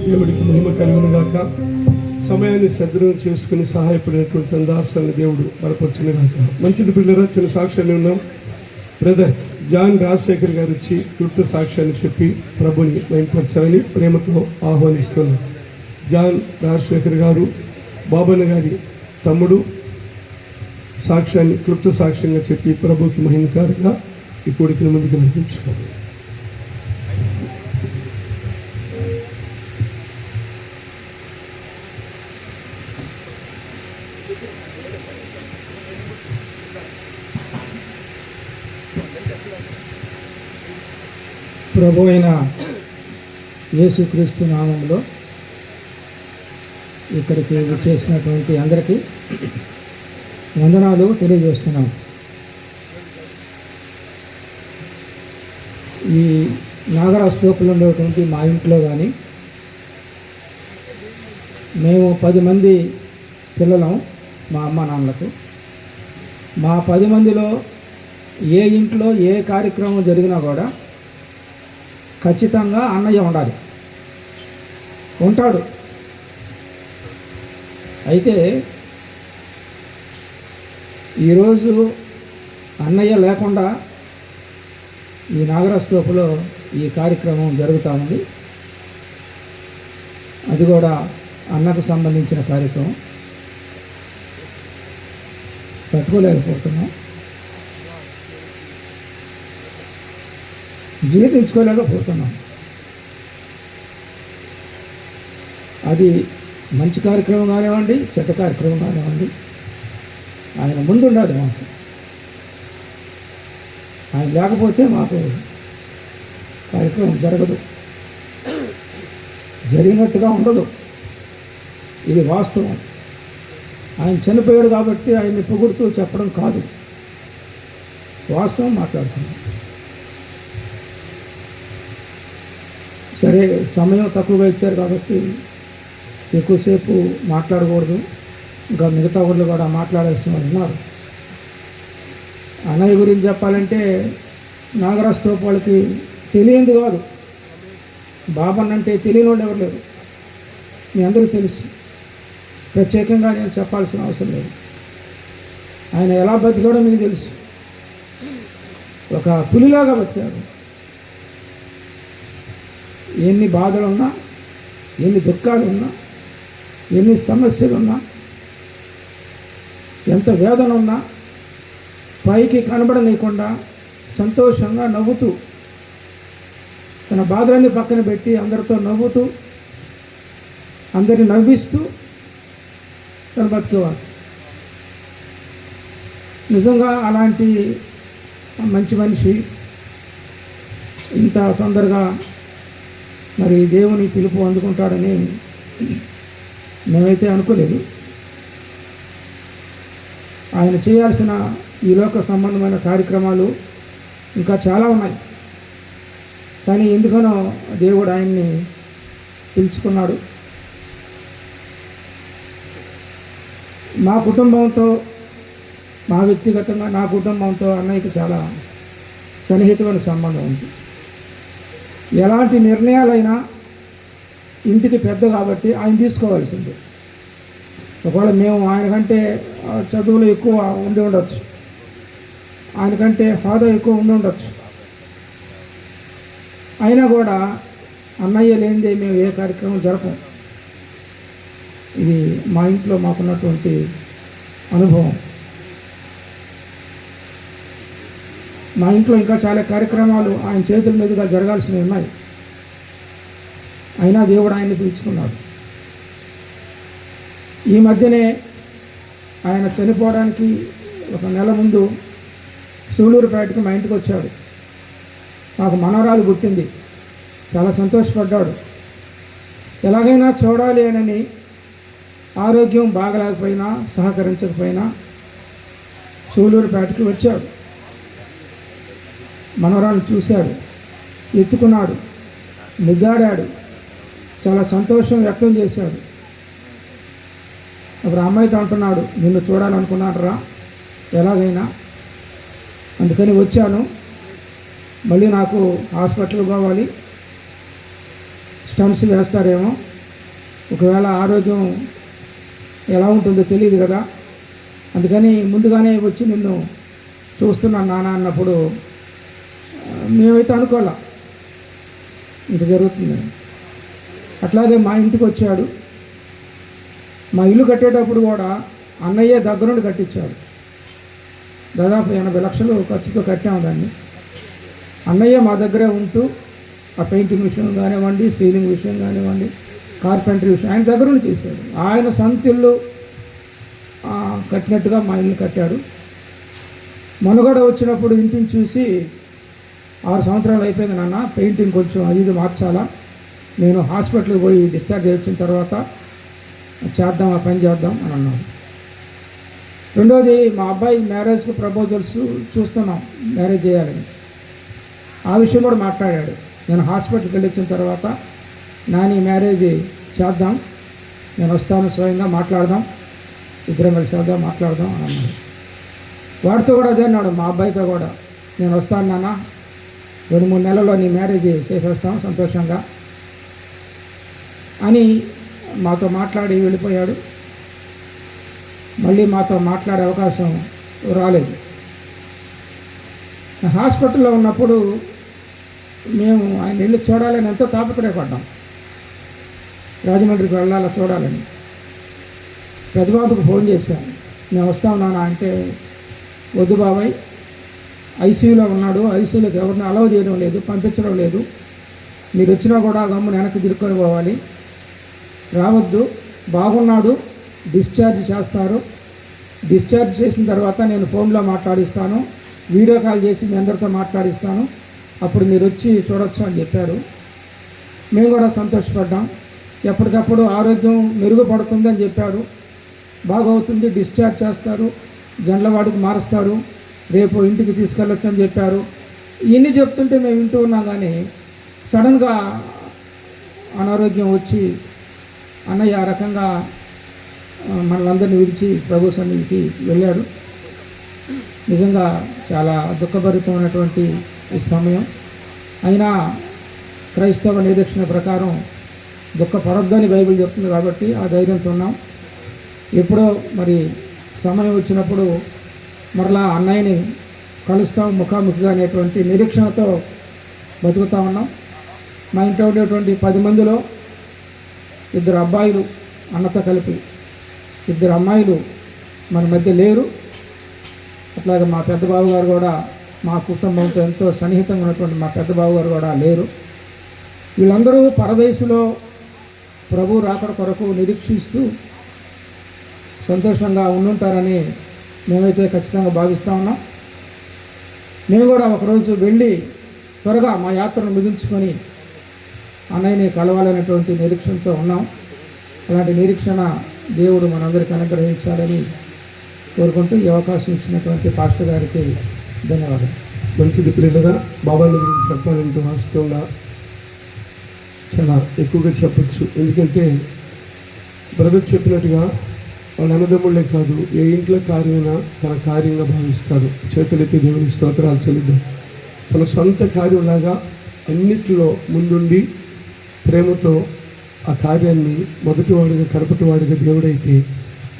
దేవుడికి మహిమ కలుగును గాక. సమయాన్ని సద్వినియోగం చేసుకుని సహాయపడినటువంటి దాసాన్ని దేవుడు బలపరచును గాక. మంచిది పిల్లరా, చిన్న సాక్ష్యాలు ఉన్నాం. బ్రదర్ జాన్ రాజశేఖర్ గారు వచ్చి క్లుప్త సాక్ష్యాన్ని చెప్పి ప్రభుని మహిమపరచాలని ప్రేమతో ఆహ్వానిస్తున్నారు. జాన్ రాజశేఖర్ గారు బాబన్న గారి తమ్ముడు సాక్ష్యాన్ని క్లుప్త సాక్ష్యంగా చెప్పి ప్రభుకి మహిమకారంగా ఈ కోడికల ముందుకు నడిపించుకోవాలి. ప్రభు అయిన యేసుక్రీస్తు నామంలో ఇక్కడికి చేసినటువంటి అందరికీ వందనాలు తెలియజేస్తున్నాం. ఈ నాగరాజు తోపులో ఉండేటువంటి మా ఇంట్లో కానీ మేము 10 మంది పిల్లలం, మా అమ్మ నాన్నలకు. మా 10 మందిలో ఏ ఇంట్లో ఏ కార్యక్రమం జరిగినా కూడా ఖచ్చితంగా అన్నయ్య ఉండాలి, ఉంటాడు. అయితే ఈరోజు అన్నయ్య లేకుండా ఈ నాగరాజతోపులో ఈ కార్యక్రమం జరుగుతూ ఉంది. అది కూడా అన్నకు సంబంధించిన కార్యక్రమం. తట్టుకోలేకపోతున్నాం, జీవించుకోలేకపోతున్నాం. అది మంచి కార్యక్రమం కానివ్వండి, చెడ్డ కార్యక్రమం కానివ్వండి, ఆయన ముందుండాలి మాకు. ఆయన లేకపోతే మాకు కార్యక్రమం జరగదు, జరిగినట్టుగా ఉండదు. ఇది వాస్తవం. ఆయన చనిపోయాడు కాబట్టి ఆయన్ని పొగుడుతూ చెప్పడం కాదు, వాస్తవం మాట్లాడుతున్నాం. సరే, సమయం తక్కువగా ఇచ్చారు కాబట్టి ఎక్కువసేపు మాట్లాడకూడదు. ఇంకా మిగతా వాళ్ళు కూడా మాట్లాడాల్సిన వాళ్ళు ఉన్నారు. అన్నయ్య గురించి చెప్పాలంటే నాగరాజతోపు వాళ్ళకి తెలియంది కాదు. బాబన్ అంటే తెలియని వాళ్ళు ఎవరు లేరు, మీ అందరికీ తెలుసు. ప్రత్యేకంగా నేను చెప్పాల్సిన అవసరం లేదు. ఆయన ఎలా బతికాడో మీకు తెలుసు. ఒక పులిలాగా బతికాడు. ఎన్ని బాధలున్నా, ఎన్ని దుఃఖాలున్నా, ఎన్ని సమస్యలున్నా, ఎంత వేదన ఉన్నా పైకి కనబడనీయకుండా సంతోషంగా నవ్వుతూ, తన బాధలన్నీ పక్కన పెట్టి అందరితో నవ్వుతూ, అందరిని నవ్విస్తూ తను బతికేవాడు. నిజంగా అలాంటి మంచి మనిషి ఇంత తొందరగా మరి దేవుని పిలుపు అందుకుంటాడని మేమైతే అనుకోలేదు. ఆయన చేయాల్సిన ఈ లోక సంబంధమైన కార్యక్రమాలు ఇంకా చాలా ఉన్నాయి. కానీ ఎందుకనో దేవుడు ఆయన్ని పిలుచుకున్నాడు. మా కుటుంబంతో, మా వ్యక్తిగతంగా నా కుటుంబంతో అన్నయ్యకి చాలా సన్నిహితమైన సంబంధం ఉంది. ఎలాంటి నిర్ణయాలైనా ఇంటికి పెద్ద కాబట్టి ఆయన తీసుకోవాల్సిందే. ఒకవేళ మేము ఆయనకంటే చదువులు ఎక్కువ ఉండి ఉండొచ్చు, ఆయనకంటే హోదా ఎక్కువ ఉండి ఉండొచ్చు, అయినా కూడా అన్నయ్య లేనిదే మేము ఏ కార్యక్రమం జరపం. ఇది మా ఇంట్లో మాకున్నటువంటి అనుభవం. మా ఇంట్లో ఇంకా చాలా కార్యక్రమాలు ఆయన చేతుల మీదుగా జరగాల్సినవి ఉన్నాయి. అయినా దేవుడు ఆయన్ని పిలుచుకున్నాడు. ఈ మధ్యనే ఆయన చనిపోవడానికి 1 నెల ముందు సూళ్ళూరుపేటకు మా ఇంటికి వచ్చాడు. నాకు మనవరాలు పుట్టింది, చాలా సంతోషపడ్డాడు. ఎలాగైనా చూడాలి అని, ఆరోగ్యం బాగలేకపోయినా సహకరించకపోయినా సూళ్ళూరుపేటకి వచ్చాడు. మనవరాలు చూశాడు, ఎత్తుకున్నాడు, ముద్దాడాడు, చాలా సంతోషం వ్యక్తం చేశాడు. అప్పుడు అమ్మాయితో అంటున్నాడు, నిన్ను చూడాలనుకున్నాడు రా ఎలాగైనా, అందుకని వచ్చాను. మళ్ళీ నాకు హాస్పిటల్ కావాలి, స్టంట్స్ వేస్తారేమో, ఒకవేళ ఆరోగ్యం ఎలా ఉంటుందో తెలియదు కదా, అందుకని ముందుగానే వచ్చి నిన్ను చూస్తున్నాను నాన్న అన్నప్పుడు మేమైతే అనుకోలే ఇంత జరుగుతుంది. అట్లాగే మా ఇంటికి వచ్చాడు. మా ఇల్లు కట్టేటప్పుడు కూడా అన్నయ్య దగ్గరుండి కట్టించాడు. దాదాపు 80 లక్షలు ఖర్చుతో కట్టాము దాన్ని. అన్నయ్య మా దగ్గరే ఉంటూ ఆ పెయింటింగ్ విషయం కానివ్వండి, సీలింగ్ విషయం కానివ్వండి, కార్పెంటరీ విషయం ఆయన దగ్గరుండి చేశాడు. ఆయన సొంత ఇల్లు కట్టినట్టుగా మా ఇల్లు కట్టాడు. మనుగడ వచ్చినప్పుడు ఇంటిని చూసి 6 సంవత్సరాలు అయిపోయింది నాన్న, పెయింటింగ్ కొంచెం అది ఇది మార్చాలా, నేను హాస్పిటల్కి పోయి డిశ్చార్జ్ వచ్చిన తర్వాత చేద్దాం, ఆ పని చేద్దాం అని అన్నాడు. రెండోది మా అబ్బాయి మ్యారేజ్కి ప్రపోజల్స్ చూస్తున్నాం, మ్యారేజ్ చేయాలని. ఆ విషయం కూడా మాట్లాడాడు. నేను హాస్పిటల్కి వెళ్ళి వచ్చిన తర్వాత నాని మ్యారేజ్ చేద్దాం, నేను వస్తాను, స్వయంగా మాట్లాడదాం, ఇద్దరం కలిసి చేద్దాం, మాట్లాడదాం అని అన్నాడు. వాడితో కూడా అదే అన్నాడు, మా అబ్బాయితో కూడా, నేను వస్తాను నాన్న, 2-3 నెలల్లో నీ మ్యారేజ్ చేసేస్తాం సంతోషంగా అని మాతో మాట్లాడి వెళ్ళిపోయాడు. మళ్ళీ మాతో మాట్లాడే అవకాశం రాలేదు. హాస్పిటల్లో ఉన్నప్పుడు మేము ఆయన వెళ్ళి చూడాలని ఎంతో తాపత్రయపడ్డాం, రాజమండ్రికి వెళ్ళాలా చూడాలని. పెద్దబాబుకు ఫోన్ చేశాను, మేము వస్తాం నాన్న అంటే, వద్దు బాబాయ్, ఐసీయూలో ఉన్నాడు, ఐసీయూలోకి ఎవరిని అలౌ చేయడం లేదు, పంపించడం లేదు, మీరు వచ్చినా కూడా గమ్మున వెనక్కి తిరుక్కొని పోవాలి, రావద్దు, బాగున్నాడు, డిశ్చార్జ్ చేస్తారు, డిశ్చార్జ్ చేసిన తర్వాత నేను ఫోన్లో మాట్లాడిస్తాను, వీడియో కాల్ చేసి మీ అందరితో మాట్లాడిస్తాను, అప్పుడు మీరు వచ్చి చూడొచ్చు అని చెప్పారు. మేము కూడా సంతోషపడ్డాం. ఎప్పటికప్పుడు ఆరోగ్యం మెరుగుపడుతుందని చెప్పారు, బాగవుతుంది, డిశ్చార్జ్ చేస్తారు, జండ్లవాడికి మారుస్తారు, రేపు ఇంటికి తీసుకెళ్ళొచ్చు అని చెప్పారు. ఇవన్నీ చెప్తుంటే మేము వింటూ ఉన్నాం. కానీ సడన్గా అనారోగ్యం వచ్చి అన్నయ్య ఆ రకంగా మనలందరినీ విడిచి ప్రభు సన్నిధికి వెళ్ళాడు. నిజంగా చాలా దుఃఖభరితమైనటువంటి ఈ సమయం. అయినా క్రైస్తవ నిరీక్షణ ప్రకారం దుఃఖపడొద్దని బైబిల్ చెప్తుంది కాబట్టి ఆ ధైర్యంతో ఉన్నాం. ఎప్పుడో మరి సమయం వచ్చినప్పుడు మరలా అన్నయ్యని కలుస్తాం ముఖాముఖిగా అనేటువంటి నిరీక్షణతో బతుకుతూ ఉన్నాం. మా ఇంట్లో ఉండేటువంటి 10 మందిలో 2 అబ్బాయిలు అన్నతో కలిపి, 2 అమ్మాయిలు మన మధ్య లేరు. అట్లాగే మా పెద్ద బాబు గారు కూడా, మా కుటుంబంతో ఎంతో సన్నిహితంగా ఉన్నటువంటి మా పెద్ద బాబు గారు కూడా లేరు. వీళ్ళందరూ పరదేశంలో ప్రభు రాకడ కొరకు నిరీక్షిస్తూ సంతోషంగా ఉండుంటారని మేమైతే ఖచ్చితంగా భావిస్తూ ఉన్నాం. మేము కూడా ఒకరోజు వెళ్ళి త్వరగా మా యాత్రను ముగించుకొని అన్నయ్యని కలవాలనేటువంటి నిరీక్షణతో ఉన్నాం. అలాంటి నిరీక్షణ దేవుడు మనందరికీ అనుగ్రహించాలని కోరుకుంటూ ఈ అవకాశం ఇచ్చినటువంటి పాస్టర్ గారికి ధన్యవాదాలు. మంచిది పిల్లలుగా బాబాల గురించి చెప్పాలంటే వాస్తవంగా చాలా ఎక్కువగా చెప్పచ్చు. ఎందుకంటే బ్రదర్ చెప్పినట్టుగా వాళ్ళ అన్నదమ్ముళ్ళే కాదు, ఏ ఇంట్లో కార్యమైనా తన కార్యంగా భావిస్తాడు. చేతులెత్తి దేవుని స్తోత్రాలు చెల్లిద్దాం. తన సొంత కార్యంలాగా అన్నిటిలో ముందుండి ప్రేమతో ఆ కార్యాన్ని మొదటివాడిగా కడపటివాడిగా దేవుడైతే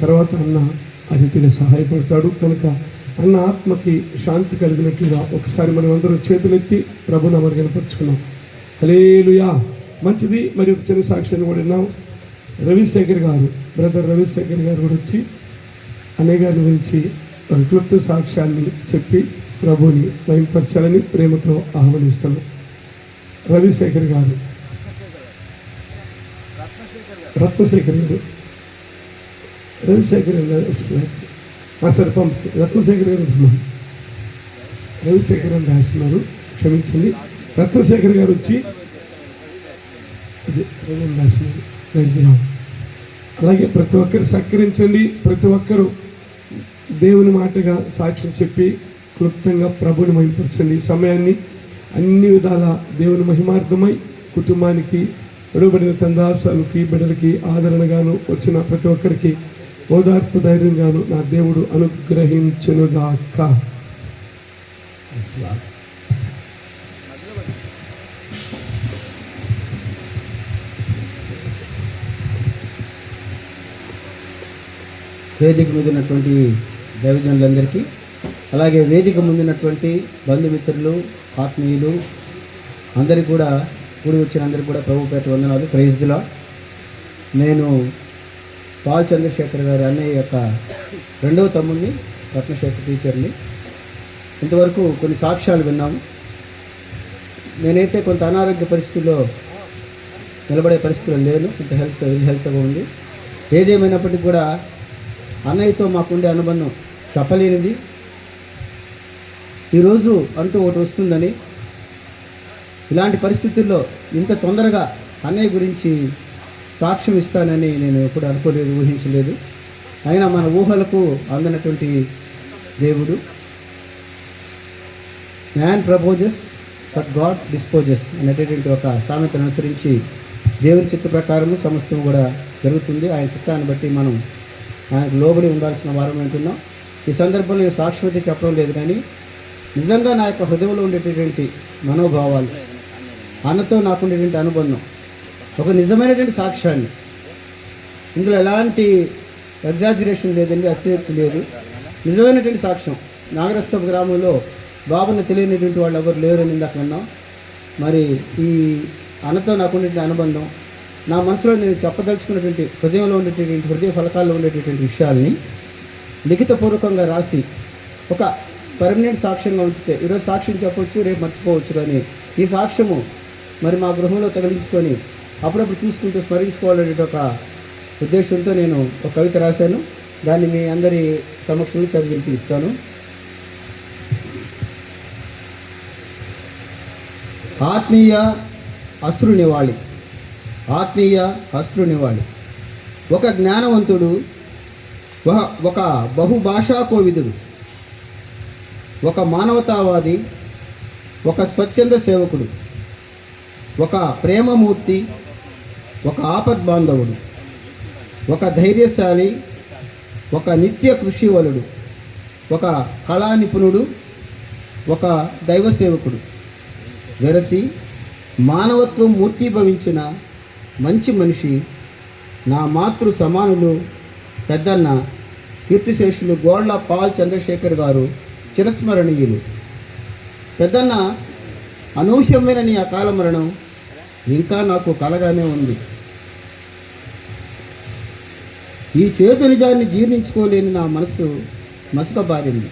తర్వాత అన్న ఆ రీతిగా సహాయపడతాడు. కనుక అన్న ఆత్మకి శాంతి కలిగినట్లుగా ఒకసారి మనం అందరం చేతులెత్తి ప్రభుని అమరు కనపరుచుకున్నాం. హల్లెలూయా. మంచిది. మరి ఒక చిన్న సాక్ష్యాన్ని కూడా విన్నాం. రవిశేఖర్ గారు, బ్రదర్ రవిశేఖర్ గారు కూడా వచ్చి అన్నయ్య గారి గురించి ఒక క్లుప్త సాక్ష్యాన్ని చెప్పి ప్రభుని మహింపరచాలని ప్రేమతో ఆహ్వానిస్తున్నాం. రవిశేఖర్ గారు, రత్నశేఖర్ గారు, రవిశేఖర్ గారు వస్తున్నారు. సరే పంపించి రత్నశేఖర్ గారు, రవిశేఖర్ అని రాస్తున్నారు, క్షమించండి. రత్నశేఖర్ గారు వచ్చి రాస్తున్నారు. అలాగే ప్రతి ఒక్కరు సత్కరించండి. ప్రతి ఒక్కరూ దేవుని మాటగా సాక్ష్యం చెప్పి క్లుప్తంగా ప్రభుని మహిమపరచండి. ఈ సమయాన్ని అన్ని విధాల దేవుని మహిమార్థమై కుటుంబానికి, విడవబడిన తందాసాలకి, బిడ్డలకి ఆదరణగాను వచ్చిన ప్రతి ఒక్కరికి ఓదార్పు ధైర్యంగాను నా దేవుడు అనుగ్రహించునుగాక. వేదిక మీద ఉన్నటువంటి దైవజనులందరికీ, అలాగే వేదిక ముందున్నటువంటి బంధుమిత్రులు, ఆత్మీయులు అందరికీ కూడా, కూడి వచ్చిన అందరికీ కూడా ప్రభుపేట వందనాలు. Praise the lord. నేను పాల్ చంద్రశేఖర్ గారి అన్నయ్య యొక్క రెండవ తమ్ముడిని, రత్నశేఖర్ టీచర్ని. ఇంతవరకు కొన్ని సాక్ష్యాలు విన్నాము. నేనైతే కొంత అనారోగ్య పరిస్థితుల్లో నిలబడే పరిస్థితుల్లో లేను, కొంత హెల్త్గా ఉంది. ఏదేమైనప్పటికీ కూడా అన్నయ్యతో మాకుండే అనుబంధం చెప్పలేనిది. ఈరోజు అంటూ ఒకటి వస్తుందని, ఇలాంటి పరిస్థితుల్లో ఇంత తొందరగా అన్నయ్య గురించి సాక్ష్యం ఇస్తానని నేను ఎప్పుడు అనుకోలేదు, ఊహించలేదు. అయినా మన ఊహలకు అందనటువంటి దేవుడు. Man proposes but God disposes అనేటటువంటి ఒక సామెతను అనుసరించి దేవుని చిత్త ప్రకారము సమస్తం కూడా జరుగుతుంది. ఆయన చిత్తాన్ని బట్టి మనం ఆయనకు లోబడి ఉండాల్సిన వారం అంటున్నాం. ఈ సందర్భంలో నేను సాక్ష్యం అయితే చెప్పడం లేదు, కానీ నిజంగా నా యొక్క హృదయంలో ఉండేటటువంటి మనోభావాలు, అన్నతో నాకు ఉండేటువంటి అనుబంధం, ఒక నిజమైనటువంటి సాక్ష్యాన్ని, ఇందులో ఎలాంటి ఎగ్జాజరేషన్ లేదండి, అతిశయోక్తి లేదు, నిజమైనటువంటి సాక్ష్యం. నాగరస్తపు గ్రామంలో బాబుని తెలియనిటువంటి వాళ్ళు ఎవరు లేరని ఇందాక విన్నాం. మరి ఈ అన్నతో నాకు ఉండేటువంటి అనుబంధం, నా మనసులో నేను చెప్పదలుచుకున్నటువంటి హృదయంలో ఉండేటటువంటి హృదయ ఫలకాల్లో ఉండేటటువంటి విషయాల్ని లిఖితపూర్వకంగా రాసి ఒక పర్మనెంట్ సాక్ష్యంగా ఉంచితే, ఈరోజు సాక్ష్యం చెప్పవచ్చు, రేపు మర్చిపోవచ్చు. కానీ ఈ సాక్ష్యము మరి మా గృహంలో తగిలించుకొని అప్పుడప్పుడు చూసుకుంటూ స్మరించుకోవాలనే ఒక ఉద్దేశంతో నేను ఒక కవిత రాశాను. దాన్ని మీ అందరి సమక్షంలో చదివి ఇస్తాను. ఆత్మీయ అశ్రు నివాళి. ఆత్మీయ అశ్రు నివాళి. ఒక జ్ఞానవంతుడు, ఒక బహుభాషా కోవిదుడు, ఒక మానవతావాది, ఒక స్వచ్ఛంద సేవకుడు, ఒక ప్రేమమూర్తి, ఒక ఆపద్బాంధవుడు, ఒక ధైర్యశాలి, ఒక నిత్య కృషివలుడు, ఒక కళా నిపుణుడు, ఒక దైవ సేవకుడు, వెరసి మానవత్వం మూర్తీభవించిన మంచి మనిషి, నా మాతృ సమానులు పెద్దన్న కీర్తిశేషులు గోడ్ల పాల్ చంద్రశేఖర్ గారు చిరస్మరణీయులు. పెద్దన్న అనూహ్యమైన నీ అకాల మరణం ఇంకా నాకు కలగానే ఉంది. ఈ చేదు నిజాన్ని జీర్ణించుకోలేని నా మనసు మసకబారింది.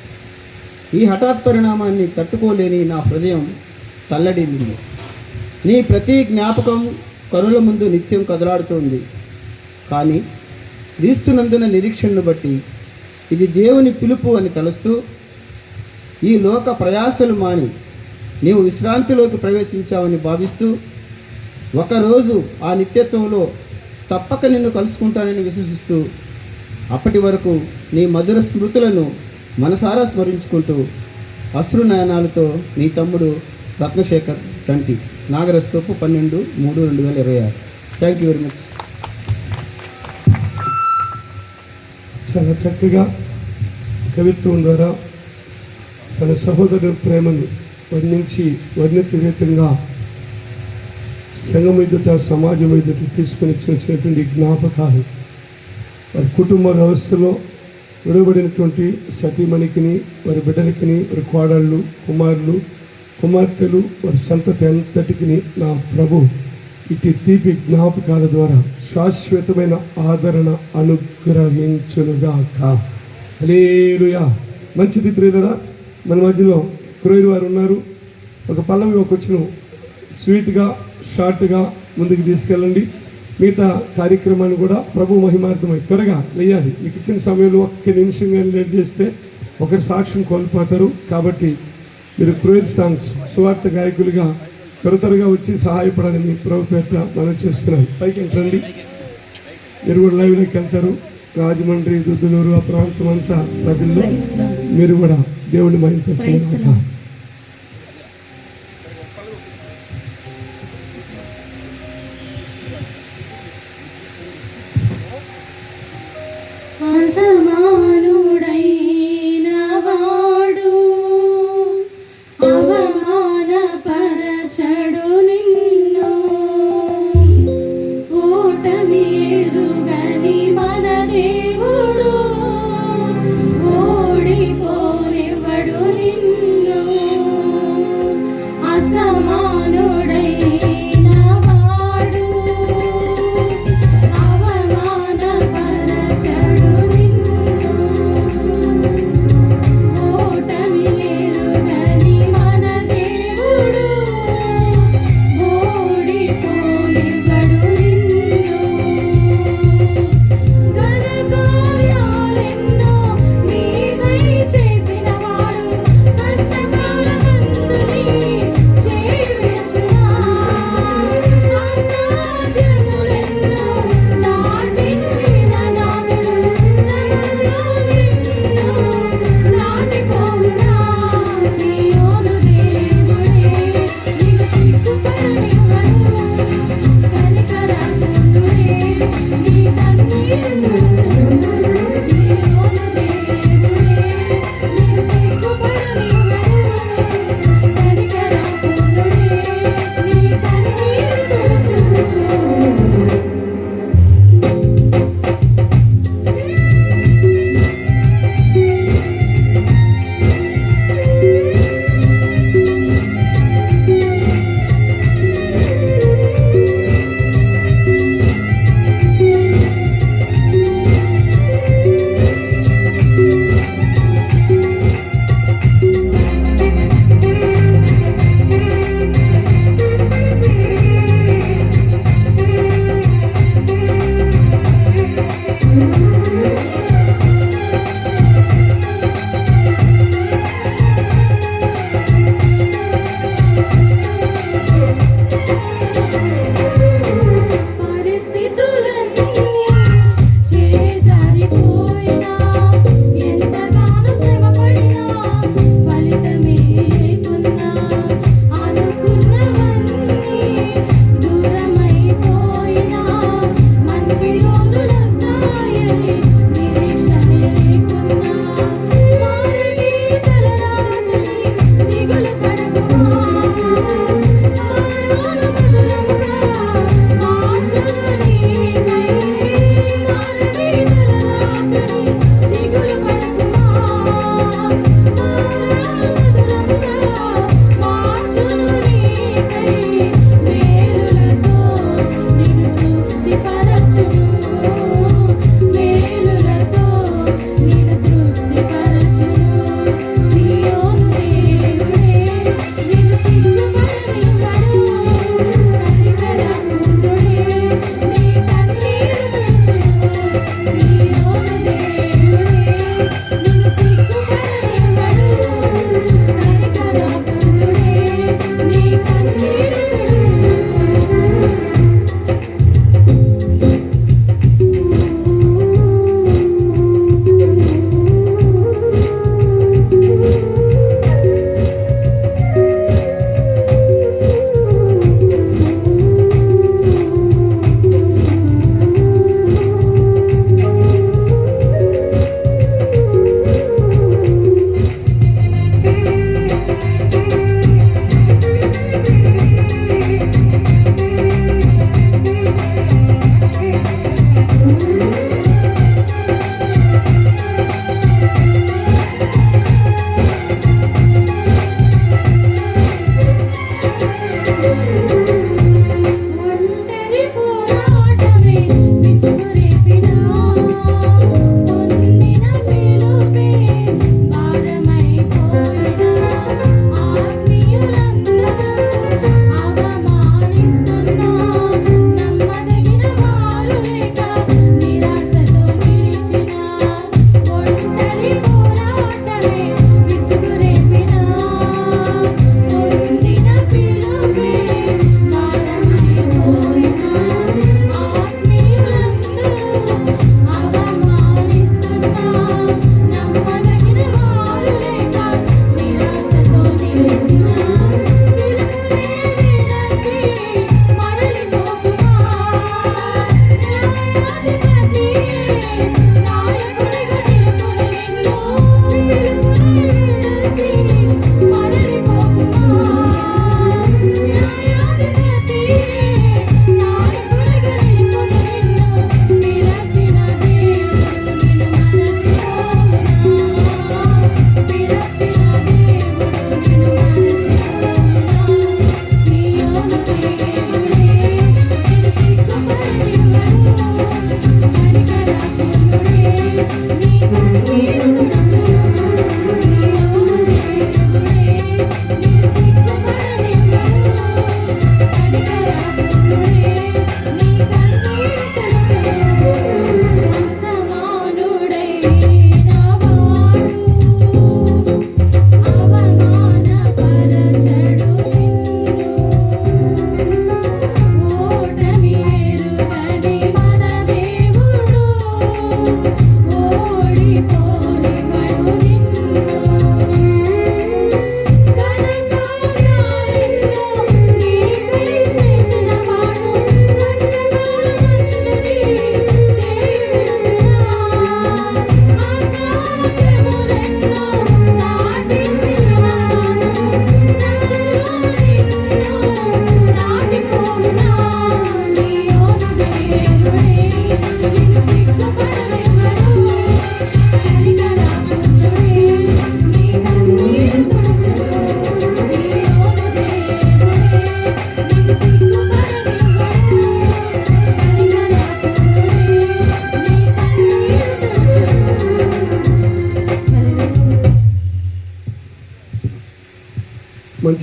ఈ హఠాత్ పరిణామాన్ని తట్టుకోలేని నా హృదయం తల్లడిల్లింది. నీ ప్రతి జ్ఞాపకం కనుల ముందు నిత్యం కదలాడుతోంది. కానీ క్రీస్తునందున నిరీక్షణను బట్టి ఇది దేవుని పిలుపు అని తలుస్తూ, ఈ లోక ప్రయాసలు మాని నీవు విశ్రాంతిలోకి ప్రవేశించావని భావిస్తూ, ఒకరోజు ఆ నిత్యత్వంలో తప్పక నిన్ను కలుసుకుంటానని విశ్వసిస్తూ, అప్పటి వరకు నీ మధుర స్మృతులను మనసారా స్మరించుకుంటూ అశ్రునయనాలతో నీ తమ్ముడు రత్నశేఖర్ చంటి. నాగరస్తోపు 12/3/2026. Thank you very much. చాలా చక్కగా కవిత్వం ద్వారా తన సహోదరుల ప్రేమను వర్ణించరీతంగా సంఘం ఎదుట, సమాజం ఎదుట తీసుకొని వచ్చినటువంటి జ్ఞాపకాలు, వారి కుటుంబ వ్యవస్థలో విడబడినటువంటి సతీమణికిని, వారి బిడ్డలకిని, వారి కోడళ్ళు, కుమారులు, కుమార్తెలు, వారి సంతతి అంతటికి నా ప్రభు ఇటు తీపి జ్ఞాపకాల ద్వారా శాశ్వతమైన ఆదరణ అనుగ్రహించునుగాక. హల్లెలూయా. మంచిది ప్రియులారా, మన మధ్యలో క్రోయిర్ వారు ఉన్నారు. ఒక పల్లవి, ఒక వచ్చిన స్వీట్గా, షార్ట్గా ముందుకు తీసుకెళ్ళండి. మిగతా కార్యక్రమాన్ని కూడా ప్రభు మహిమార్థమై త్వరగా వేయాలి. మీకు ఇచ్చిన సమయంలో ఒక్క నిమిషం కానీ లేట్ చేస్తే ఒకరి సాక్ష్యం కోల్పోతారు. కాబట్టి మీరు క్రోయిర్ సాంగ్స్ సువార్త గాయకులుగా త్వరగా వచ్చి సహాయపడాలని ప్రభు పేట మనం చేస్తున్నాం. పైకి రండి. మీరు కూడా లైవ్లోకి వెళ్తారు. రాజమండ్రి, దుద్దులూరు ఆ ప్రాంతం అంతా ప్రజల్లో మీరు కూడా దేవుని మహిమపరచుగాక. అసమానుడైన వాడు అవమానపరచడు నిన్ను, ఓటమి ఎరుగని మన దేవుడు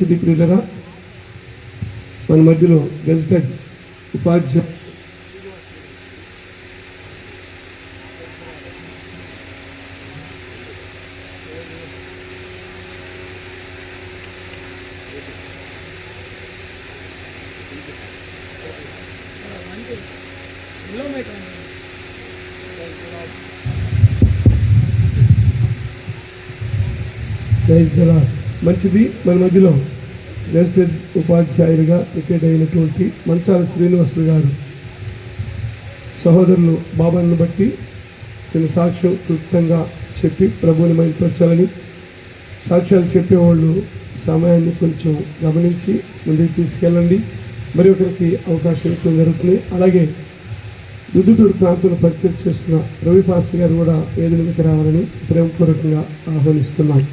మంచిది ప్రియులరా. మన మధ్యలో గెజిటెడ్ ఉపాధ్యాయ మంచిది మన మధ్యలో గెజిటెడ్ ఉపాధ్యాయులుగా రిటైర్డ్ అయినటువంటి మంచాల శ్రీనివాసులు గారు సహోదరులు బాబాను బట్టి చిన్న సాక్ష్యం క్లుప్తంగా చెప్పి ప్రభువుని మైపరచాలని, సాక్ష్యాలు చెప్పేవాళ్ళు సమయాన్ని కొంచెం గమనించి ముందుకు తీసుకెళ్ళండి. మరి ఒకరికి అవకాశం ఎక్కువ జరుగుతుంది. అలాగే రుదుటూరు ప్రాంతంలో పరిచయం చేస్తున్న రవి పాస్టర్ గారు కూడా వేదికకి రావాలని ప్రేమపూర్వకంగా ఆహ్వానిస్తున్నాం.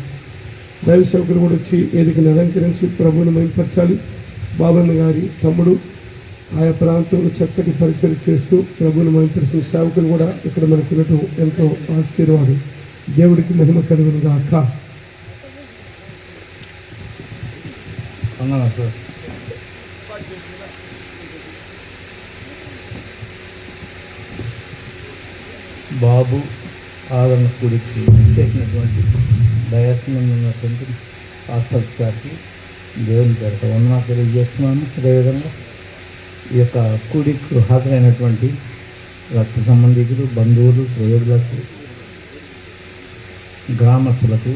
దైవ సేవకులు కూడా వచ్చి వేదికను అలంకరించి ప్రభువుని మైపరచాలి. బాబన్న గారి తమ్ముడు ఆయా ప్రాంతంలో చక్కటి పరిచయం చేస్తూ ప్రభువుని మైపరిచిన సేవకులు కూడా ఇక్కడ మనకు ఉండటం ఎంతో ఆశీర్వాదం. దేవుడికి మహిమ కలుగును గాక. బాబు ఆదరణ కూడికి చేసినటువంటి దయాసనం ఉన్నటువంటి పాస్టర్స్ గారికి దేవుని పేరుతో వందనాలు తెలియజేస్తున్నాను. అదేవిధంగా ఈ యొక్క కూడికి హాజరైనటువంటి రక్త సంబంధికులు, బంధువులు, ప్రేయులకు, గ్రామస్తులకు,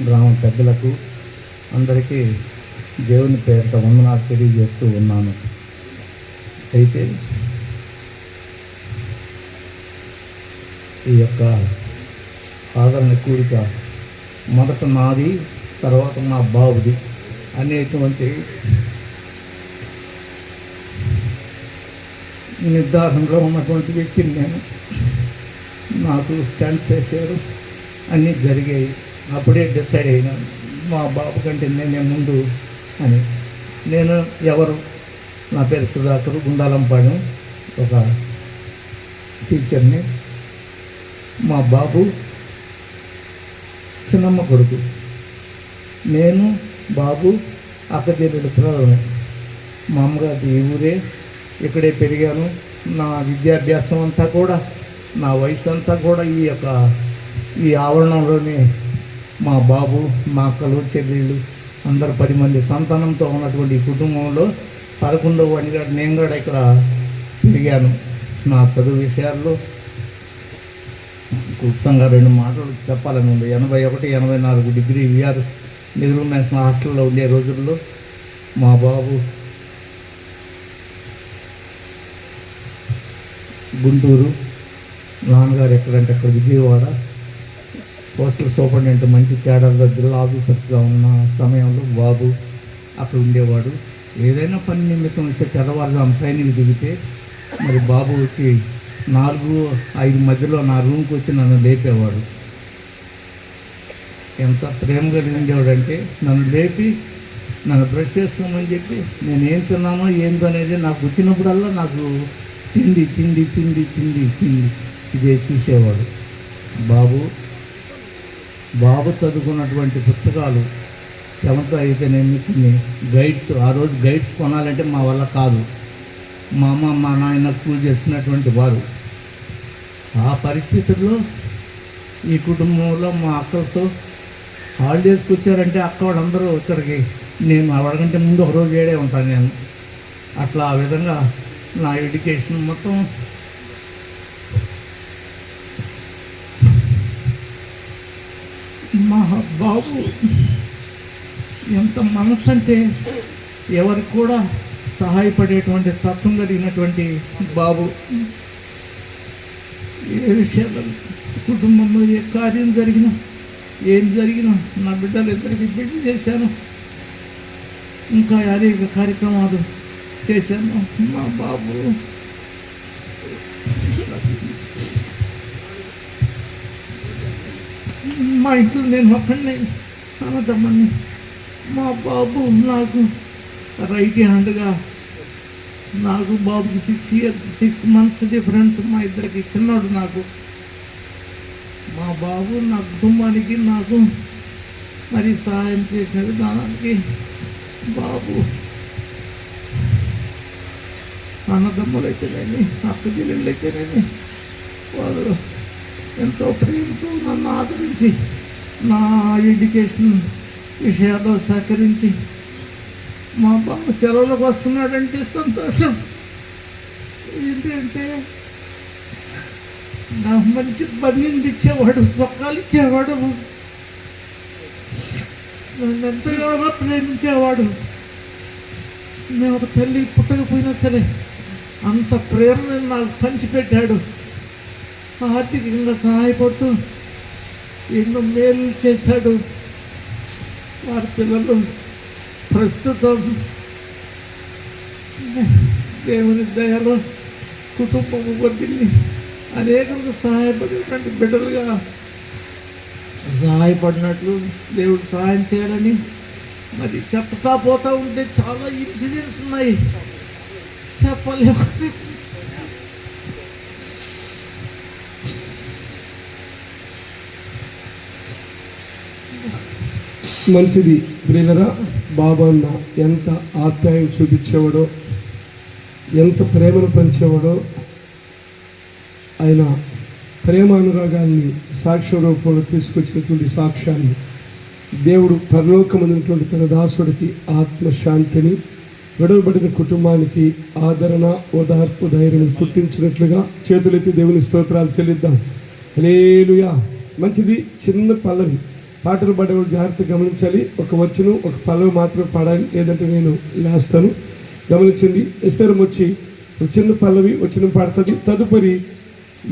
గ్రామ పెద్దలకు అందరికీ దేవుని పేరుతో వందనాలు తెలియజేస్తూ ఉన్నాను. అయితే ఈ యొక్క ఆదరణ కూడిక మొదట నాది, తర్వాత మా బాబుది అనేటువంటి నిర్ధారణలో ఉన్నటువంటి వ్యక్తిని నేను. నాకు స్టంట్స్ వేసారు, అన్నీ జరిగాయి. అప్పుడే డిసైడ్ అయినాను మా బాబు కంటే నేనే ముందు అని. నేను ఎవరు, నా పేరు సుధాకర్, గుండాలంపాడు, ఒక టీచర్ని. మా బాబు చిన్నమ్మ కొడుకు. నేను బాబు అక్కచెల్లెలు పిల్లలు. మా అమ్మగారి ఈ ఊరే, ఇక్కడే పెరిగాను. నా విద్యాభ్యాసం అంతా కూడా, నా వయసు అంతా కూడా ఈ ఆవరణంలోనే. మా బాబు, మా అక్కలు, చెల్లెళ్ళు అందరు 10 మంది సంతానంతో ఉన్నటువంటి ఈ కుటుంబంలో 11వ వాడిగా నేను కూడా ఇక్కడ పెరిగాను. నా చదువు విషయాల్లో క్లుప్తంగా 2 మాటలు చెప్పాలని ఉంది. 81, 84 డిగ్రీ విఆర్ నెహ్రూ నేషనల్ హాస్టల్లో ఉండే రోజుల్లో మా బాబు గుంటూరు, నాన్నగారు ఎక్కడంటే అక్కడ విజయవాడ పోస్టల్ సూపరింటెండెంట్ మంచి కేడర్గా జిల్లా ఆఫీసర్స్గా ఉన్న సమయంలో బాబు అక్కడ ఉండేవాడు. ఏదైనా పని నిమిత్తం వస్తే తెల్లవారుజాము ట్రైనింగ్ దిగితే మరి బాబు వచ్చి 4-5 మధ్యలో నా రూమ్కి వచ్చి నన్ను లేపేవాడు. ఎంత ప్రేమ కలిగి ఉండేవాడంటే నన్ను లేపి నన్ను బ్రష్ చేసుకోమని చెప్పి నేను ఏం తిన్నానో ఏందో అనేది నాకు వచ్చినప్పుడల్లా నాకు తిండి తిండి తిండి తిండి తిండి ఇదే చూసేవాడు. బాబు చదువుకున్నటువంటి పుస్తకాలు 7th అయితేనేమి కొన్ని గైడ్స్, ఆ రోజు గైడ్స్ కొనాలంటే మా వల్ల కాదు. మా అమ్మ మా నాయన కూల్ చేస్తున్నటువంటి వారు. ఆ పరిస్థితుల్లో ఈ కుటుంబంలో మా అక్కలతో హాలిడేస్కి వచ్చారంటే అక్క వాళ్ళందరూ ఇక్కడికి, నేను అడగంటే ముందు ఒక రోజు ఏడే ఉంటాను నేను. అట్లా ఆ విధంగా నా ఎడ్యుకేషన్ మొత్తం మా బాబు ఎంత మనసు అంటే ఎవరికి కూడా సహాయపడేటువంటి తత్వం కలిగినటువంటి బాబు. ఏ విషయాలు కుటుంబంలో ఏ కార్యం జరిగినా, ఏం జరిగినా, నా బిడ్డలు ఇద్దరికి పెళ్లి చేశాను, ఇంకా అనేక కార్యక్రమాలు చేశాను. మా బాబు మా ఇంట్లో నేను ఒక్కడిని అన్నదమ్మని. మా బాబు నాకు రైట్ హ్యాండ్గా, నాకు బాబుకి 6 months డిఫరెన్స్, మా ఇద్దరికి చిన్నాడు నాకు. మా బాబు నా కుటుంబానికి నాకు మరి సహాయం చేసిన విధానానికి బాబు అన్నదమ్ములైతేనేమి అక్క చెల్లెళ్ళైతేనేమి వాళ్ళు ఎంతో ప్రేమతో నన్ను ఆదరించి నా ఎడ్యుకేషన్ విషయాల్లో సహకరించి మా బాబు సెలవులకు వస్తున్నాడంటే సంతోషం. ఏంటంటే నాకు మంచి బన్నీలు ఇచ్చేవాడు, చొక్కాలు ఇచ్చేవాడు, నన్ను ఎంతగానో ప్రేమించేవాడు. నేను ఒక తల్లి పుట్టకపోయినా సరే అంత ప్రేమను నాకు పంచిపెట్టాడు. ఆర్థికంగా సహాయపడుతూ ఎన్నో మేలు చేశాడు. వారి పిల్లలు ప్రస్తుతం దేవుని దయలో కుటుంబము వదిలి అనేకులకు సహాయపడేటువంటి బిడ్డలుగా సహాయపడినట్లు దేవుడు సహాయం చేయాలని మరి చెప్తా పోతా ఉంటే చాలా ఇన్సిడెంట్స్ ఉన్నాయి, చెప్పలేము. మంచిది ప్రియులరా, బాబా అన్న ఎంత ఆప్యాయం చూపించేవాడో, ఎంత ప్రేమను పంచేవాడో, ఆయన ప్రేమానురాగాల్ని సాక్ష్య రూపంలో తీసుకొచ్చినటువంటి సాక్ష్యాన్ని దేవుడు పరలోకమైనటువంటి తన దాసుడికి ఆత్మశాంతిని, విడవబడిన కుటుంబానికి ఆదరణ, ఓదార్పు, ధైర్యం పుట్టించినట్లుగా చేతులెత్తి దేవుని స్తోత్రాలు చెల్లిద్దాం. హల్లెలూయా. మంచిది. చిన్న పల్లవి పాటలు పాడేవాడు జాగ్రత్తగా గమనించాలి. ఒక వచనం ఒక పల్లవి మాత్రం పాడాలి, లేదంటే నేను లేస్తాను. గమనించండి. ఎస్తరం వచ్చి ఒక చిన్న పల్లవి వచనం పాడుతుంది. తదుపరి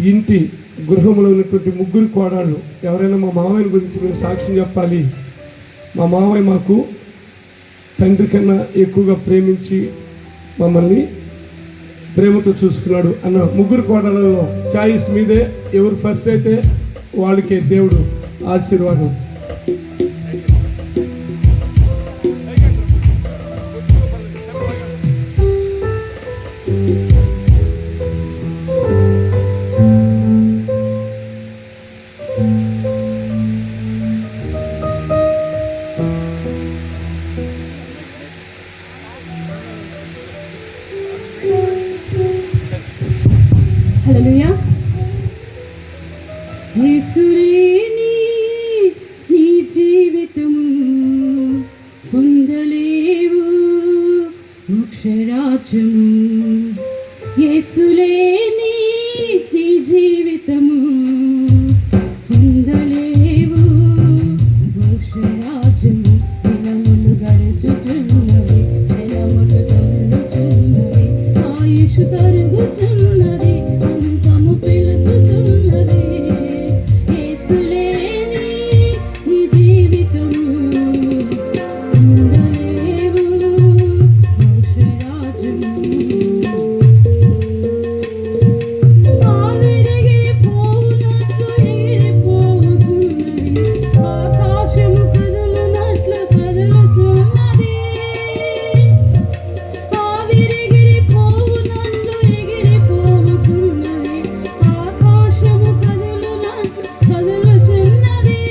ఇంటి గృహంలో ఉన్నటువంటి ముగ్గురు కోడళ్ళు, ఎవరైనా మా మామయ్య గురించి మేము సాక్ష్యం చెప్పాలి, మా మామయ్య మాకు తండ్రి కన్నా ఎక్కువగా ప్రేమించి మమ్మల్ని ప్రేమతో చూసుకున్నాడు అన్న ముగ్గురు కోడళ్ళలో చాయిస్ మీదే. ఎవరు ఫస్ట్ అయితే వాళ్ళకే దేవుడు ఆశీర్వాదం. హల్లెలూయా. యేసులేని నీ జీవితం పొందలేవు మోక్షరాజ్యం. యేసులేని నీ జీవితం పొందలేవు మోక్షరాజ్యం. దినములు గడుచుచున్నవి, క్షణములు తరుచుచున్నవి, ఆయుష్ తరుగుచున్నది, అంతము పిలుచుచున్నది. యేసులేని నీ జీవితము పొందలేవు మోక్షరాజ్యము. ఆవిరిగి పోవునట్లు ఎగిరిపోవుచున్నది, ఆకాశము కదులునట్లు కదులుచున్నది. ఆవిరిగిరి పోవునట్లు ఎగిరిపోవుచున్నది, ఆకాశము కదులునట్లు కదులుచున్నది.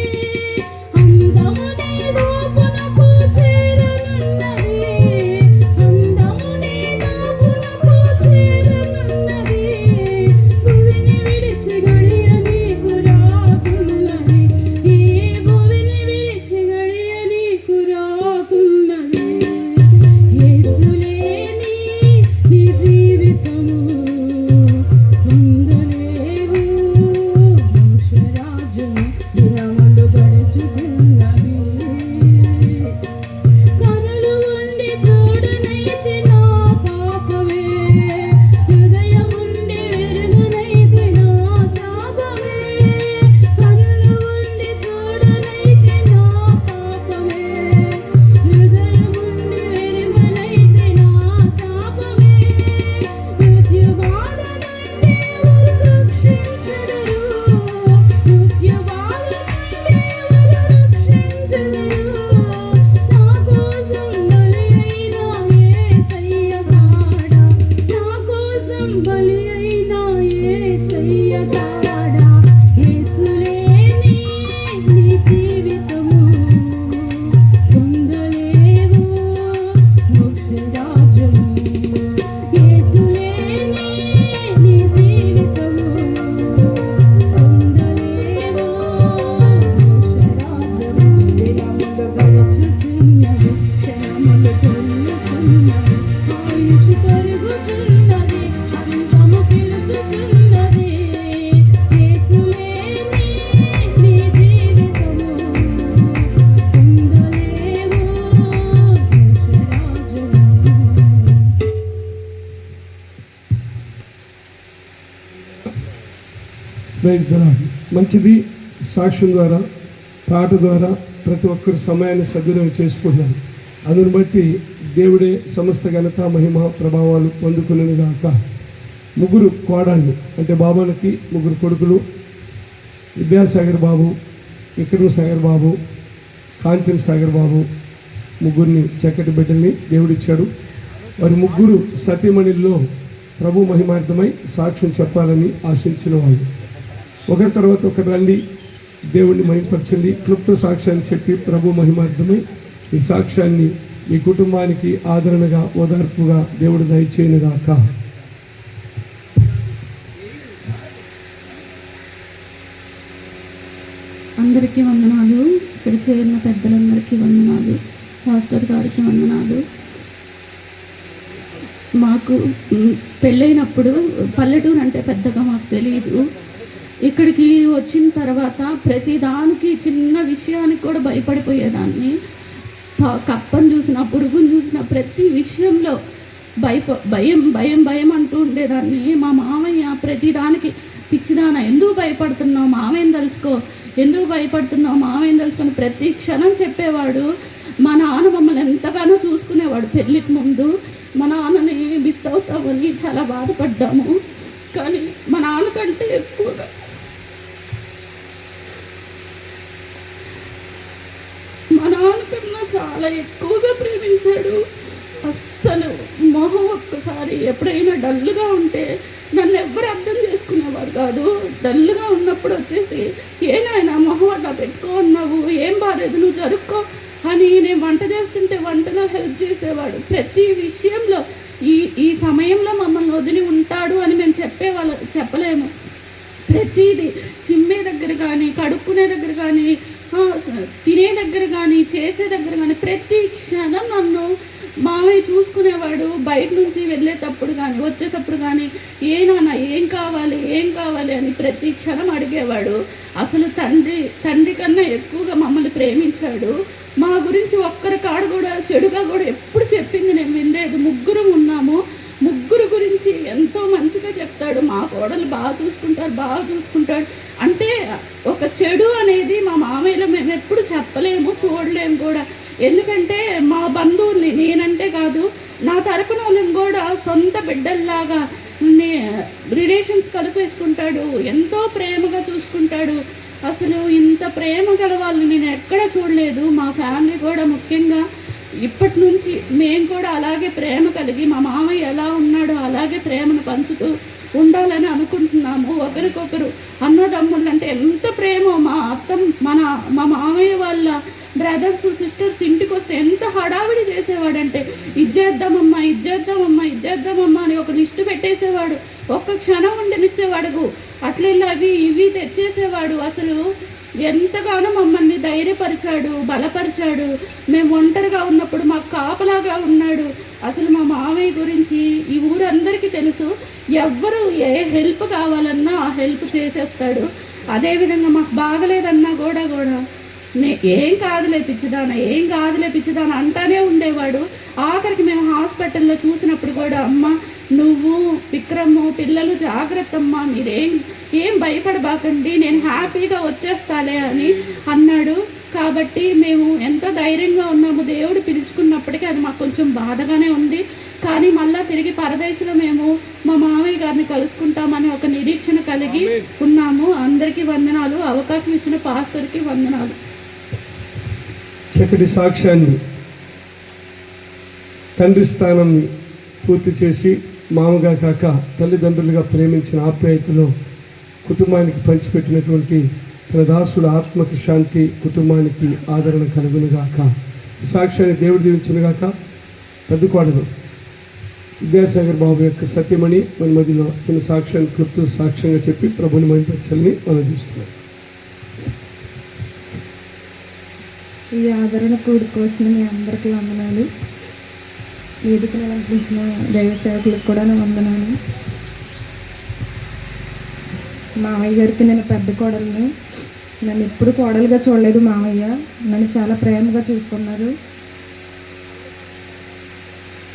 అందము నీ రూపునకు చేరనున్నది, అందము నీ రూపునకు చేరనున్నది. భువిని విడిచి గడియ నీకు రాకున్నది, ఈ భువిని విడిచి గడియ నీకు రాకున్నది. యేసులేని నీ జీవితము పొందలేవు మోక్షరాజ్యము. దినములు గడుచుచున్నవి, కనులు ఉండి చూడనైతే నా పాపమే, హృదయముండి వెరుగునైతే నా శాపమే. కనులు ఉండి చూడనైతే నా పాపమే, హృదయముండి వెరుగునైతే నా శాపమే. మృత్యుబాధ నుండి ఎవరు రక్షించెదరు, మృత్యుబాధ నుండి ఎవరు రక్షించెదరు. నా కోసం బలి అయిన యేసయ్య కాడ, నా కోసం బలి అయిన యేసయ్య కాడ. యేసులేని నీ జీవితము పొందలేవు ప్రైజ్ ది లార్డ్. మంచిది. సాక్ష్యం ద్వారా, పాట ద్వారా ప్రతి ఒక్కరు సమయాన్ని సద్వినియోగం చేసుకుంటున్నారు. అందుని బట్టి దేవుడే సమస్త ఘనత మహిమ ప్రభావాలు పొందుకునేది గాక. ముగ్గురు కోడళ్ళు అంటే బాబానికి ముగ్గురు కొడుకులు, విద్యాసాగర్ బాబు, విక్రమ్ సాగర్ బాబు, కాంచన్ సాగర్ బాబు, ముగ్గురిని చక్కటి బిడ్డల్ని దేవుడిచ్చాడు. వారి ముగ్గురు సతీమణిల్లో ప్రభు మహిమార్థమై సాక్ష్యం చెప్పాలని ఆశించిన వాళ్ళు ఒకరి తర్వాత ఒకరు రండి, దేవుడిని మహిమపరచండి, క్లుప్త సాక్ష్యాన్ని చెప్పి ప్రభు మహిమార్థమై ఈ సాక్ష్యాన్ని మీ కుటుంబానికి ఆదరణగా ఓదార్పుగా దేవుడు దయచేయనుగాక. అందరికీ వందనాలు. ఇక్కడ చేరిన పెద్దలందరికీ వందనాలు. పాస్టర్ గారికి వందనాలు. మాకు పెళ్ళైనప్పుడు పల్లెటూరు అంటే పెద్దగా మాకు తెలియదు. ఇక్కడికి వచ్చిన తర్వాత ప్రతి దానికి చిన్న విషయానికి కూడా భయపడిపోయేదాన్ని. కప్పను చూసిన, పురుగును చూసిన ప్రతి విషయంలో భయం భయం భయం అంటూ ఉండేదాన్ని. మా మామయ్య ప్రతి దానికి పిచ్చిదాన ఎందుకు భయపడుతున్నావు, మామయ్యని తలుచుకో, ఎందుకు భయపడుతున్నావు, మామయ్యని తలుచుకొని ప్రతి క్షణం చెప్పేవాడు. మా నాన్న మమ్మల్ని ఎంతగానో చూసుకునేవాడు. పెళ్ళికి ముందు మా నాన్నని మిస్ అవుతామని చాలా బాధపడ్డాము. కానీ మా నాన్నకంటే ఎక్కువగా మా నాన్నకన్నా చాలా ఎక్కువగా ప్రేమించాడు. అస్సలు మొహం ఒక్కసారి ఎప్పుడైనా డల్గా ఉంటే నన్ను ఎవ్వరు అర్థం చేసుకునేవారు కాదు. డల్గా ఉన్నప్పుడు వచ్చేసి ఏనాయనా మొహం అట్లా పెట్టుకో అన్నావు, ఏం బాలేదు, నువ్వు జరుపుకో అని నేను వంట చేస్తుంటే వంటలో హెల్ప్ చేసేవాడు. ప్రతి విషయంలో ఈ సమయంలో మమ్మల్ని వదిలి ఉంటాడు అని మేము చెప్పలేము. ప్రతిదీ చిమ్మే దగ్గర కానీ, కడుక్కునే దగ్గర కానీ, తినే దగ్గర కానీ, చేసే దగ్గర కానీ ప్రతి క్షణం నన్ను మామయ్య చూసుకునేవాడు. బయట నుంచి వెళ్ళేటప్పుడు కానీ వచ్చేటప్పుడు కానీ ఏనా ఏం కావాలి అని ప్రతి క్షణం అడిగేవాడు. అసలు తండ్రి కన్నా ఎక్కువగా మమ్మల్ని ప్రేమించాడు. మా గురించి ఒక్కరి కాడ కూడా చెడుగా కూడా ఎప్పుడు చెప్పింది నేను వినలేదు. ముగ్గురు ఉన్నాము, ముగ్గురు గురించి ఎంతో మంచిగా చెప్తాడు. మా కోడలు బాగా చూసుకుంటాడు. అంటే ఒక చెడు అనేది మా మామయ్యలో మేము ఎప్పుడు చెప్పలేము, చూడలేము కూడా. ఎందుకంటే మా బంధువుల్ని, నేనంటే కాదు నా తరపున వాళ్ళని కూడా సొంత బిడ్డల్లాగా రిలేషన్స్ కలిపేసుకుంటాడు. ఎంతో ప్రేమగా చూసుకుంటాడు. అసలు ఇంత ప్రేమ గల వాళ్ళని నేను ఎక్కడ చూడలేదు. మా ఫ్యామిలీ కూడా ముఖ్యంగా ఇప్పటి నుంచి మేము కూడా అలాగే ప్రేమ కలిగి మా మామయ్య ఎలా ఉన్నాడో అలాగే ప్రేమను పంచుతూ ఉండాలని అనుకుంటున్నాము. ఒకరికొకరు అన్నదమ్ముళ్ళు అంటే ఎంత ప్రేమో. మా మామయ్య వాళ్ళ బ్రదర్స్ సిస్టర్స్ ఇంటికి వస్తే ఎంత హడావిడి చేసేవాడంటే ఇచ్చేద్దామమ్మా అని ఒక లిస్టు పెట్టేసేవాడు. ఒక్క క్షణం ఉండనిచ్చేవాడు. అట్లా అవి ఇవి తెచ్చేసేవాడు. అసలు ఎంతగానో మమ్మల్ని ధైర్యపరిచాడు, బలపరిచాడు. మేము ఒంటరిగా ఉన్నప్పుడు మాకు కాపలాగా ఉన్నాడు. అసలు మా మామయ్య గురించి ఈ ఊరందరికీ తెలుసు. ఎవ్వరు ఏ హెల్ప్ కావాలన్నా ఆ హెల్ప్ చేసేస్తాడు. అదేవిధంగా మాకు బాగలేదన్నా కూడా ఏం కాదులే పిచ్చిదాన అంటానే ఉండేవాడు. ఆఖరికి మేము హాస్పిటల్లో చూసినప్పుడు కూడా అమ్మ నువ్వు విక్రము పిల్లలు జాగ్రత్త అమ్మా, మీరేం భయపడబాకండి, నేను హ్యాపీగా వచ్చేస్తాలే అని అన్నాడు. కాబట్టి మేము ఎంతో ధైర్యంగా ఉన్నాము. దేవుడు పిలుచుకున్నప్పటికీ అది మాకు కొంచెం బాధగానే ఉంది. కానీ మళ్ళీ తిరిగి పరదేశంలో మేము మా మామయ్య గారిని కలుసుకుంటామని ఒక నిరీక్షణ కలిగి ఉన్నాము. అందరికీ వందనాలు. అవకాశం ఇచ్చిన పాస్టర్కి వందనాలు. చక్కటి సాక్ష్యాన్ని తండ్రి స్థానం పూర్తి చేసి మామగా కాక తల్లిదండ్రులుగా ప్రేమించిన ఆప్యాయతలో కుటుంబానికి పంచిపెట్టినటువంటి తన దాసుడు ఆత్మకి శాంతి, కుటుంబానికి ఆదరణ కలుగునుగాక. సాక్ష్యాన్ని దేవుడు దీవించునుగాక. పెద్ద కోడలు విద్యాసాగర్ బాబు యొక్క సత్యమణి మన మధ్యలో చిన్న సాక్ష్యాన్ని క్లుప్త సాక్ష్యంగా చెప్పి ప్రభుని మహిమపరచాలని మనం చూస్తున్నాం. ఈ ఆదరణ కూడుకు వచ్చిన మీ అందరికీ వందనాలు. వేదికను అలంకరించిన దైవ సేవకులకు కూడా నా వందనాలు. మామయ్య గారికి నేను పెద్ద కోడలను. నన్ను ఎప్పుడు కోడలుగా చూడలేదు మామయ్య. నన్ను చాలా ప్రేమగా చూసుకున్నారు.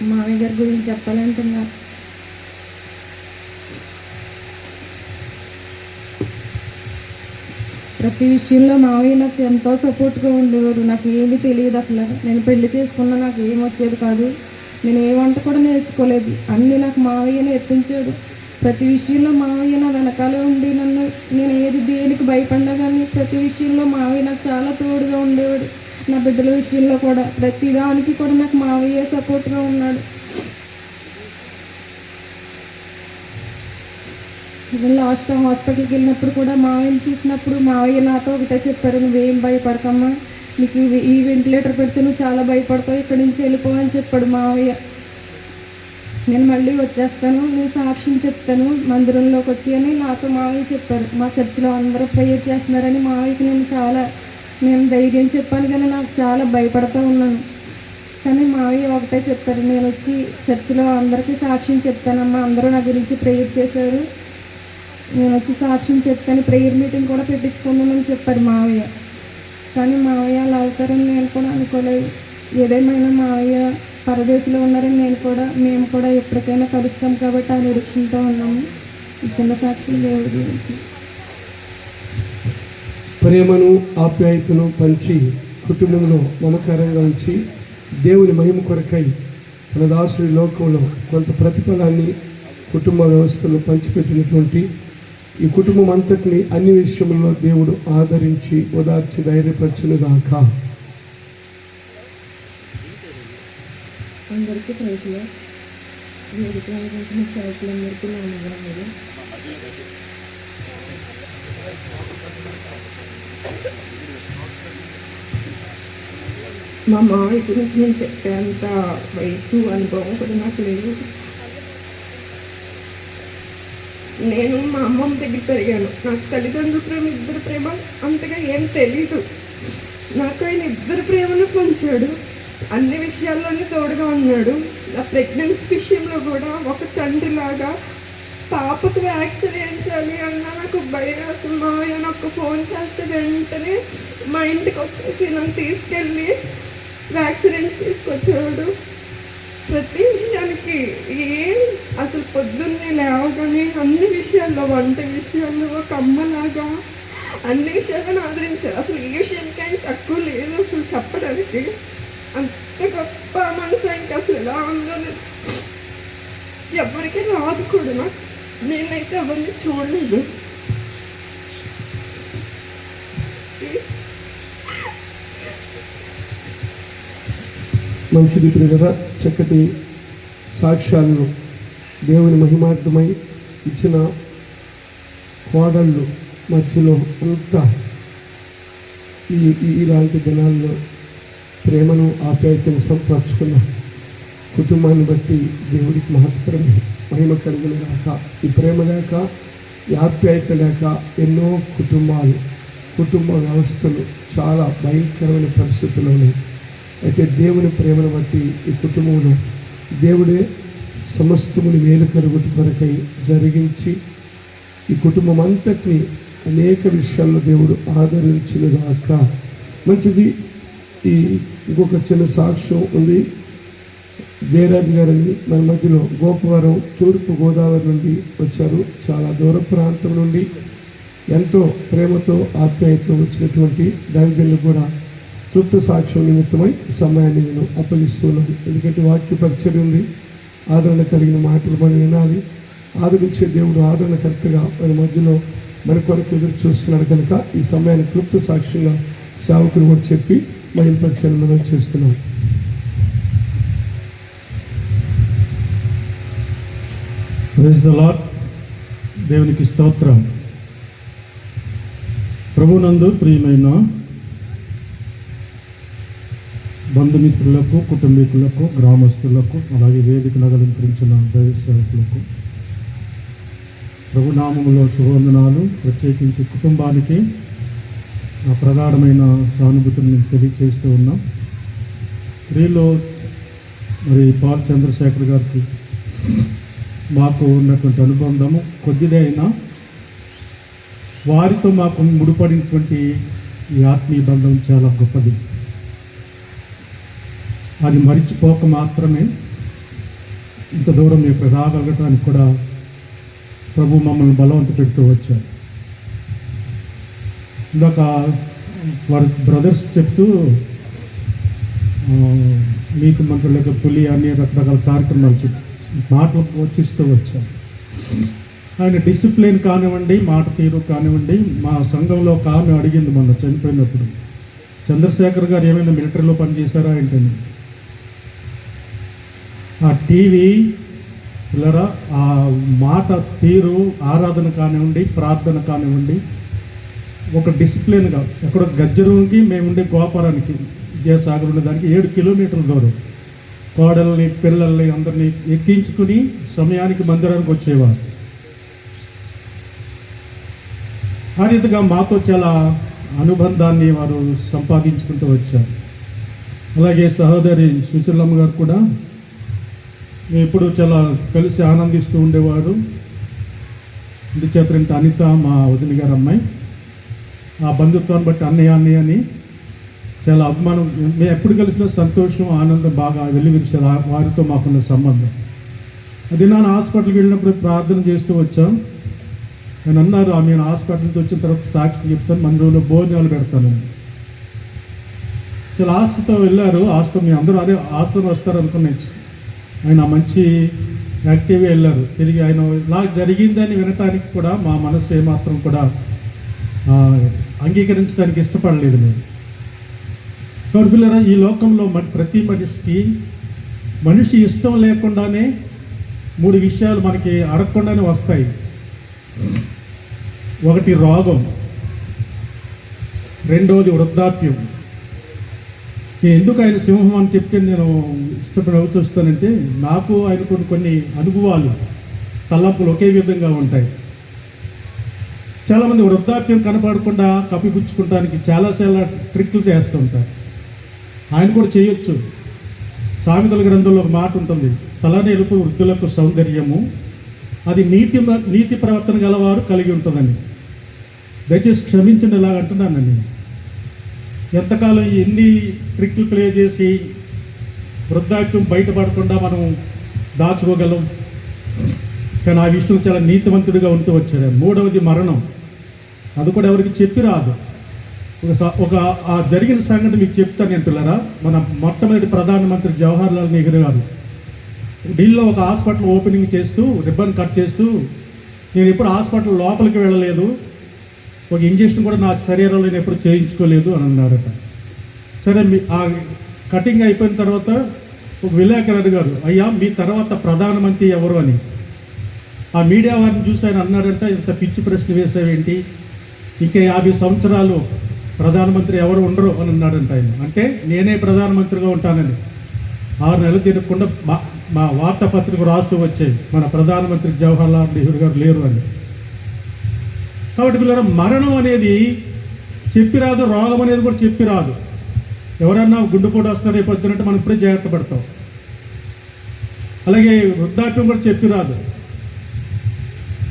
మామయ్య గారి గురించి చెప్పాలంటే ప్రతి విషయంలో మావయ్య నాకు ఎంతో సపోర్ట్గా ఉండేవారు. నాకు ఏమీ తెలియదు అసలు. నేను పెళ్లి చేసుకున్నా నాకు ఏం వచ్చేది కాదు. నేను ఏ వంట కూడా నేర్చుకోలేదు. అన్నీ నాకు మావయ్య నేర్పించాడు. ప్రతి విషయంలో మావయ్య నా వెనకాలే ఉండి నేను ఏది దేనికి భయపడినా కానీ ప్రతి విషయంలో మావయ్య నాకు చాలా తోడుగా ఉండేవాడు. నా బిడ్డల విషయంలో కూడా ప్రతి దానికి కూడా నాకు మావయ్య సపోర్ట్గా ఉన్నాడు. లాస్ట్ హాస్పిటల్కి వెళ్ళినప్పుడు కూడా మావయ్యని చూసినప్పుడు మావయ్య నాతో ఒకటే చెప్పారు, నువ్వేం భయపడకమ్మా, నీకు ఈ వెంటిలేటర్ పెడితే నువ్వు చాలా భయపడతావు, ఇక్కడి నుంచి వెళ్ళిపోవని చెప్పాడు మావయ్య. నేను మళ్ళీ వచ్చేస్తాను, నేను సాక్ష్యం చెప్తాను మందిరంలోకి వచ్చి అని నాతో మావయ్య చెప్పారు. మా చర్చిలో అందరూ ప్రేయర్ చేస్తున్నారని మావయ్యకి నేను ధైర్యం చెప్పాను, కానీ నాకు చాలా భయపడుతూ ఉన్నాను. కానీ మావయ్య ఒకటే చెప్పారు, నేను వచ్చి చర్చిలో అందరికీ సాక్ష్యం చెప్తానమ్మా, అందరూ నా గురించి ప్రేయర్ చేశారు, నేను వచ్చి సాక్ష్యం చెప్తాను, ప్రేయర్ మీటింగ్ కూడా పెట్టించుకుందామని చెప్పారు మావయ్య. కానీ మావయ్య అలా అవుతారని నేను కూడా అనుకోలేదు. ఏదేమైనా మావయ్య పరదేశంలో ఉన్నారని మేము కూడా ఎప్పటికైనా కలుస్తాం కాబట్టి ఆ నిరీక్షణతో ఉన్నాము. ఈ చిన్న సాక్ష్యం దేవుడి గురించి. ప్రేమను ఆప్యాయతను పంచి కుటుంబంలో మమకారంగా ఉంచి దేవుని మహిమ కొరకై తన దాసుడి లోకంలో కొంత ప్రతిఫలాన్ని కుటుంబ వ్యవస్థలో పంచిపెట్టినటువంటి ఈ కుటుంబం అంతటిని అన్ని విషయంలో దేవుడు ఆదరించి ఓదార్చి ధైర్యపరచునుగాక. అందరికీ ప్రైజ్లో వేదికలందరికీ సేవకులందరికీ నా వందనాలు. మా మామయ్య గురించి నేను చెప్పేంత వయసు అనుభవం కూడా నాకు లేదు. నేను మా అమ్మమ్మ దగ్గర పెరిగాను. నాకు తల్లిదండ్రుల ప్రేమ, ఇద్దరు ప్రేమ అంతగా ఏం తెలీదు. నాకు ఆయన ఇద్దరు ప్రేమను పంచాడు. అన్ని విషయాల్లోనే తోడుగా ఉన్నాడు. నా ప్రెగ్నెన్సీ విషయంలో కూడా ఒక తండ్రిలాగా పాపకు వ్యాక్సిన్ వేయించాలి అన్నా నాకు భయం. అసలు మావయ్య నాకు ఫోన్ చేస్తే వెంటనే మా ఇంటికి వచ్చేసి నన్ను తీసుకెళ్ళి వ్యాక్సిన్ వేయించి తీసుకొచ్చేవాడు. ప్రతి విషయానికి అసలు పొద్దున్నే లేవగానే అన్ని విషయాల్లో, వంట విషయాల్లో ఒక అమ్మలాగా అన్ని విషయాలను ఆదరించారు. అసలు ఈ విషయానికి ఆయన తక్కువ లేదు అసలు చెప్పడానికి. అంత గొప్ప మనసు ఆయనకి అసలు ఎలా ఉందో ఎవరికి రాదు కూడా. నాకు నేనైతే ఎవరిని చూడలేదు. మంచిది ప్రియులారా, చక్కటి సాక్ష్యాలను దేవుని మహిమార్థమై ఇచ్చిన కోడళ్ళు మధ్యలో అంతా ఇలాంటి దినాల్లో ప్రేమను ఆప్యాయతను సంపర్చుకున్న కుటుంబాన్ని బట్టి దేవుడికి మహత్తరమైన మహిమ కలుగును గాక. ఈ ప్రేమ లేక, ఈ ఆప్యాయత లేక ఎన్నో కుటుంబ వ్యవస్థలు చాలా భయంకరమైన పరిస్థితుల్లో ఉన్నాయి. అయితే దేవుని ప్రేమను బట్టి ఈ కుటుంబంలో దేవుడే సమస్తముని మేలు కలుగుట కొరకై జరిగించి ఈ కుటుంబం అంతటిని అనేక విషయాల్లో దేవుడు ఆదరించునుగాక. మంచిది. ఈ ఇంకొక చిన్న సాక్ష్యం ఉంది. జయరాజ్ గారని మన మధ్యలో గోపవరం తూర్పు గోదావరి నుండి వచ్చారు. చాలా దూర ప్రాంతం నుండి ఎంతో ప్రేమతో ఆప్యాయతతో వచ్చినటువంటి దైవజనులు కూడా తృప్త సాక్ష్యం నిమిత్తమై సమయాన్ని నేను అప్పగిస్తున్నాను. ఎందుకంటే వాక్య పరిచయం ఉంది, ఆదరణ కలిగిన మాటలు మనం వినాలి. ఆదరించే దేవుడు ఆదరణకర్తగా మన మధ్యలో మన కొరకు ఎదురు చూస్తున్నాడు కనుక ఈ సమయాన్ని క్లుప్త సాక్ష్యంగా సేవకులు కూడా చెప్పి మహిమ పరిచయం మనం చేస్తున్నాం. Praise the lord. దేవునికి స్తోత్రం. ప్రభునందు ప్రియమైన బంధుమిత్రులకు, కుటుంబీకులకు, గ్రామస్తులకు, అలాగే వేదికను అలంకరించిన దైవ సేవకులకు ప్రభునామములో శుభవందనాలు. ప్రత్యేకించి కుటుంబానికి నా ప్రగాఢమైన సానుభూతిని తెలియజేస్తూ ఉన్నాం. స్త్రీలో మరి పాల్ చంద్రశేఖర్ గారికి మాకు ఉన్నటువంటి అనుబంధము కొద్దిదే అయినా వారితో మాకు ముడిపడినటువంటి ఈ ఆత్మీయ బంధం చాలా గొప్పది. అది మరిచిపోక మాత్రమే ఇంత దూరం ఇక్కడ రాగలగటానికి కూడా ప్రభు మమ్మల్ని బలవంత పెడుతూ వచ్చారు. ఇందాక వారి బ్రదర్స్ చెప్తూ నీతి మంత్రులకు పులి అన్ని రకరకాల కార్యక్రమాలు మాటలు వచ్చిస్తూ వచ్చారు. ఆయన డిసిప్లిన్ కానివ్వండి, మాట తీరు కానివ్వండి. మా సంఘంలో ఒక ఆమె అడిగింది మొన్న చనిపోయినప్పుడు, చంద్రశేఖర్ గారు ఏమైనా మిలిటరీలో పనిచేశారా ఏంటని. ఆ టీవీ పిల్లరా, ఆ మాట తీరు, ఆరాధన కానివ్వండి, ప్రార్థన కానివ్వండి, ఒక డిసిప్లిన్గా. ఎక్కడో గజ్జరూకి మేముండే గోపురానికి విద్యాసాగర్ ఉండే దానికి 7 కిలోమీటర్ల దూరం కోడల్ని పిల్లల్ని అందరినీ ఎక్కించుకుని సమయానికి మందిరానికి వచ్చేవారు. ఆ రీతిగా మాతో చాలా అనుబంధాన్ని వారు సంపాదించుకుంటూ వచ్చారు. అలాగే సహోదరి సుచలమ్మ గారు కూడా ఎప్పుడు చాలా కలిసి ఆనందిస్తూ ఉండేవారు. ఇందుచేత అనిత మా వదిన గారు అమ్మాయి, ఆ బంధుత్వాన్ని బట్టి అన్నయ్య అని చాలా అభిమానం. మేము ఎప్పుడు కలిసిన సంతోషం, ఆనందం బాగా వెల్లివిరిచారు వారితో మాకున్న సంబంధం. అది నాన్న హాస్పిటల్కి వెళ్ళినప్పుడు ప్రార్థన చేస్తూ వచ్చాం. నేను అన్నారు, ఆమె హాస్పిటల్ నుంచి వచ్చిన తర్వాత సాక్షి చెప్తాను, మన రోజుల్లో భోజనాలు పెడతాను. చాలా ఆశతో వెళ్ళారు. ఆశతో మీ అందరూ అదే ఆశతో వస్తారు అనుకున్నాం. ఆయన మంచి యాక్టివ్గా వెళ్ళారు. తిరిగి ఆయన ఇలా జరిగిందని వినటానికి కూడా మా మనసు ఏమాత్రం కూడా అంగీకరించడానికి ఇష్టపడలేదు నేను. కాబట్టి పిల్లరా, ఈ లోకంలో ప్రతి మనిషికి మనిషి ఇష్టం లేకుండానే 3 విషయాలు మనకి అడగకుండానే వస్తాయి. ఒకటి రోగం, రెండవది వృద్ధాప్యం. నేను ఎందుకు ఆయన సింహం అని చెప్తే నేను ఇష్టపడి అవుతూస్తానంటే, నాకు ఆయన కొన్ని అనుభవాలు, తలపులు ఒకే విధంగా ఉంటాయి. చాలామంది వృద్ధాప్యం కనపడకుండా కప్పిపుచ్చుకోవడానికి చాలా ట్రిక్లు చేస్తూ ఉంటారు. ఆయన కూడా చేయొచ్చు. సామెతల గ్రంథంలో ఒక మాట ఉంటుంది, తలనెలుపు వృద్ధులకు సౌందర్యము, అది నీతి ప్రవర్తన గలవారు కలిగి ఉంటుందని. దయచేసి క్షమించండి ఇలాగ అంటున్నాను నేను. ఎంతకాలం ఎన్ని ట్రిక్లు ప్లే చేసి వృద్ధాప్యం బయటపడకుండా మనం దాచుకోగలం. కానీ ఆ విషయంలో చాలా నీతివంతుడిగా ఉంటూ వచ్చాడు. 3వది మరణం. అది కూడా ఎవరికి చెప్పి రాదు. ఒక ఆ జరిగిన సంగతి మీకు చెప్తాను నేను పిల్లరా. మన మొట్టమొదటి ప్రధానమంత్రి జవహర్లాల్ నెహ్రూ గారు ఢిల్లీలో ఒక హాస్పిటల్ ఓపెనింగ్ చేస్తూ, రిబ్బన్ కట్ చేస్తూ, నేను ఎప్పుడు హాస్పిటల్ లోపలికి వెళ్ళలేదు, ఒక ఇంజక్షన్ కూడా నా శరీరంలో నేను ఎప్పుడు చేయించుకోలేదు అని అన్నారట. సరే, ఆ కటింగ్ అయిపోయిన తర్వాత ఒక విలేకరు అడిగారు, అయ్యా మీ తర్వాత ప్రధానమంత్రి ఎవరు అని. ఆ మీడియా వారిని చూసి ఆయన అన్నాడంటే, ఇంత పిచ్చి ప్రశ్న వేసావేంటి, ఇంకా 50 సంవత్సరాలు ప్రధానమంత్రి ఎవరు ఉండరు అని అన్నాడంట ఆయన. అంటే నేనే ప్రధానమంత్రిగా ఉంటానని. 6 నెలలు తిరగకుండా మా వార్తాపత్రిక రాస్తూ వచ్చేది, మన ప్రధానమంత్రి జవహర్లాల్ నెహ్రూ గారు లేరు అని. కాబట్టి పిల్లలు, మరణం అనేది చెప్పి రాదు, రోగం అనేది కూడా చెప్పి రాదు. ఎవరన్నా గుండెపోటు వస్తున్నారు రేపు వద్దునంటే మనం ఇప్పుడే జాగ్రత్త పడతాం. అలాగే వృద్ధాప్యం కూడా చెప్పి రాదు.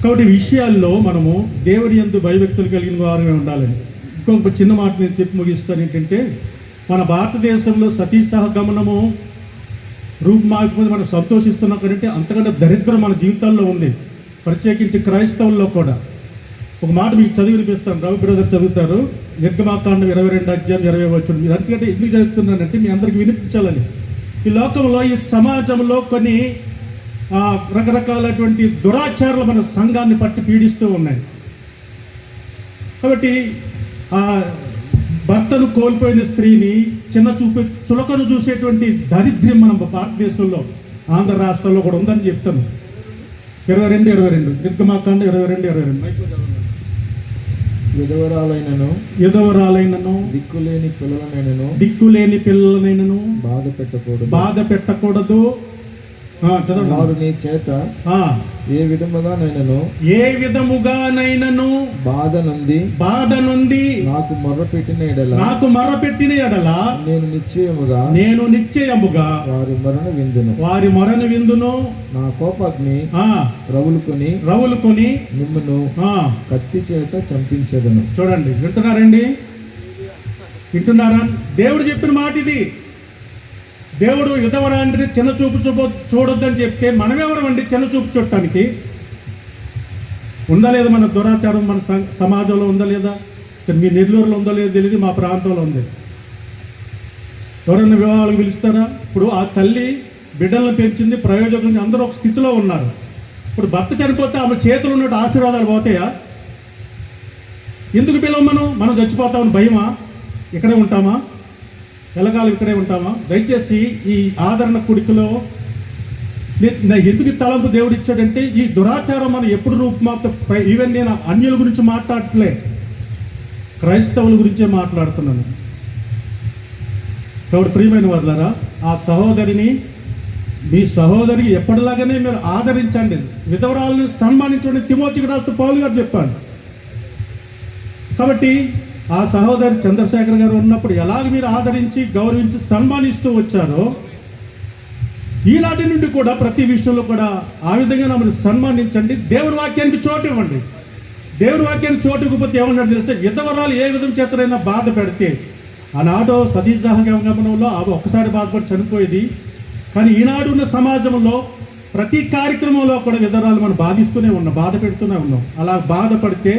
కాబట్టి విషయాల్లో మనము దేవుడి యందు భయభక్తులు కలిగిన వారమే ఉండాలని. ఇంకొక చిన్న మాట నేను చెప్పి ముగిస్తాను. ఏంటంటే, మన భారతదేశంలో సతీ సహగమనము రూపుమాగిపోయి మనం సంతోషిస్తున్నాం కంటే అంతకంటే దరిద్రం మన జీవితాల్లో ఉంది, ప్రత్యేకించి క్రైస్తవుల్లో కూడా. ఒక మాట మీకు చదివి వినిపిస్తాను, రవి బ్రదర్ చదువుతారు. నిర్గమాకాండం 22 అధ్యాయం 20 వచనం. మీరు అందుకంటే ఎందుకు చదువుతున్నానంటే మీ అందరికీ వినిపించాలని. ఈ లోకంలో, ఈ సమాజంలో కొన్ని రకరకాలటువంటి దురాచారాలు మన సంఘాన్ని పట్టి పీడిస్తూ ఉన్నాయి. కాబట్టి భర్తను కోల్పోయిన స్త్రీని చులకను చూసేటువంటి దరిద్రం మన భారతదేశంలో, ఆంధ్ర రాష్ట్రంలో కూడా ఉందని చెప్తాను. 22 నిర్గమాకాండం 22 విధవరాలైనను దిక్కులేని పిల్లలనైనను బాధ పెట్టకూడదు. వారు నీ చేత ఏ విధముగానైనను బాధ నుండి నాకు మొర్రపెట్టిన ఎడల నేను నిశ్చయముగా వారి మరణ విందును నా కోపాగ్ని రవులుకొని మిమ్మును కత్తి చేత చంపించదను. చూడండి, వింటున్నారా? దేవుడు చెప్పిన మాట ఇది. దేవుడు యుధవరాంటిని చిన్న చూపు చూడొద్దని చెప్తే మనమెవరం అండి చిన్న చూపు చూడటానికి? ఉందా లేదా? మన దురాచారం మన సమాజంలో ఉందా లేదా? ఇక్కడ మీ నెల్లూరులో ఉందో లేదో తెలియదు, మా ప్రాంతంలో ఉంది. ఎవరైనా వివాహాలకు పిలుస్తారా? ఇప్పుడు ఆ తల్లి బిడ్డలను పెంచింది, ప్రయోజకులు అందరూ ఒక స్థితిలో ఉన్నారు. ఇప్పుడు భర్త చనిపోతే ఆమె చేతులు ఉన్నట్టు ఆశీర్వాదాలు పోతాయా? ఎందుకు పిలవ మనం చచ్చిపోతామని భయమా? ఇక్కడే ఉంటామా? ఎల్లకాలం ఇక్కడే ఉంటామా? దయచేసి ఈ ఆదరణ కుడికలో ఎందుకు తలంపు దేవుడు ఇచ్చాడంటే, ఈ దురాచారం మనం ఎప్పుడు రూపుమాపుతా. ఈవెన్ నేను అన్యుల గురించి మాట్లాడట్లే, క్రైస్తవుల గురించే మాట్లాడుతున్నాను. కాబట్టి ప్రియమైన వాళ్ళారా, ఆ సహోదరిని, మీ సహోదరికి ఎప్పటిలాగానే మీరు ఆదరించండి, విధవరాలను సన్మానించండి. తిమోతికి రాస్తూ పౌలు గారు చెప్పాడు. కాబట్టి ఆ సహోదరి చంద్రశేఖర్ గారు ఉన్నప్పుడు ఎలాగ మీరు ఆదరించి గౌరవించి సన్మానిస్తూ వచ్చారో, ఈనాటి నుండి కూడా ప్రతి విషయంలో కూడా ఆ విధంగా మమ్మల్ని సన్మానించండి. దేవుని వాక్యానికి చోటు ఇవ్వండి. దేవుని వాక్యానికి చోటు ఇవ్వకపోతే ఏమన్నాడు తెలిసే, విధవరాలు ఏ విధం చేతనైనా బాధ పెడితే, ఆనాడు సతీసహగమనంలో ఒక్కసారి బాధపడి చనిపోయేది. కానీ ఈనాడు ఉన్న సమాజంలో ప్రతి కార్యక్రమంలో కూడా విధవరాలు మనం బాధిస్తూనే ఉన్నాం, బాధ పెడుతూనే ఉన్నాం. అలా బాధపడితే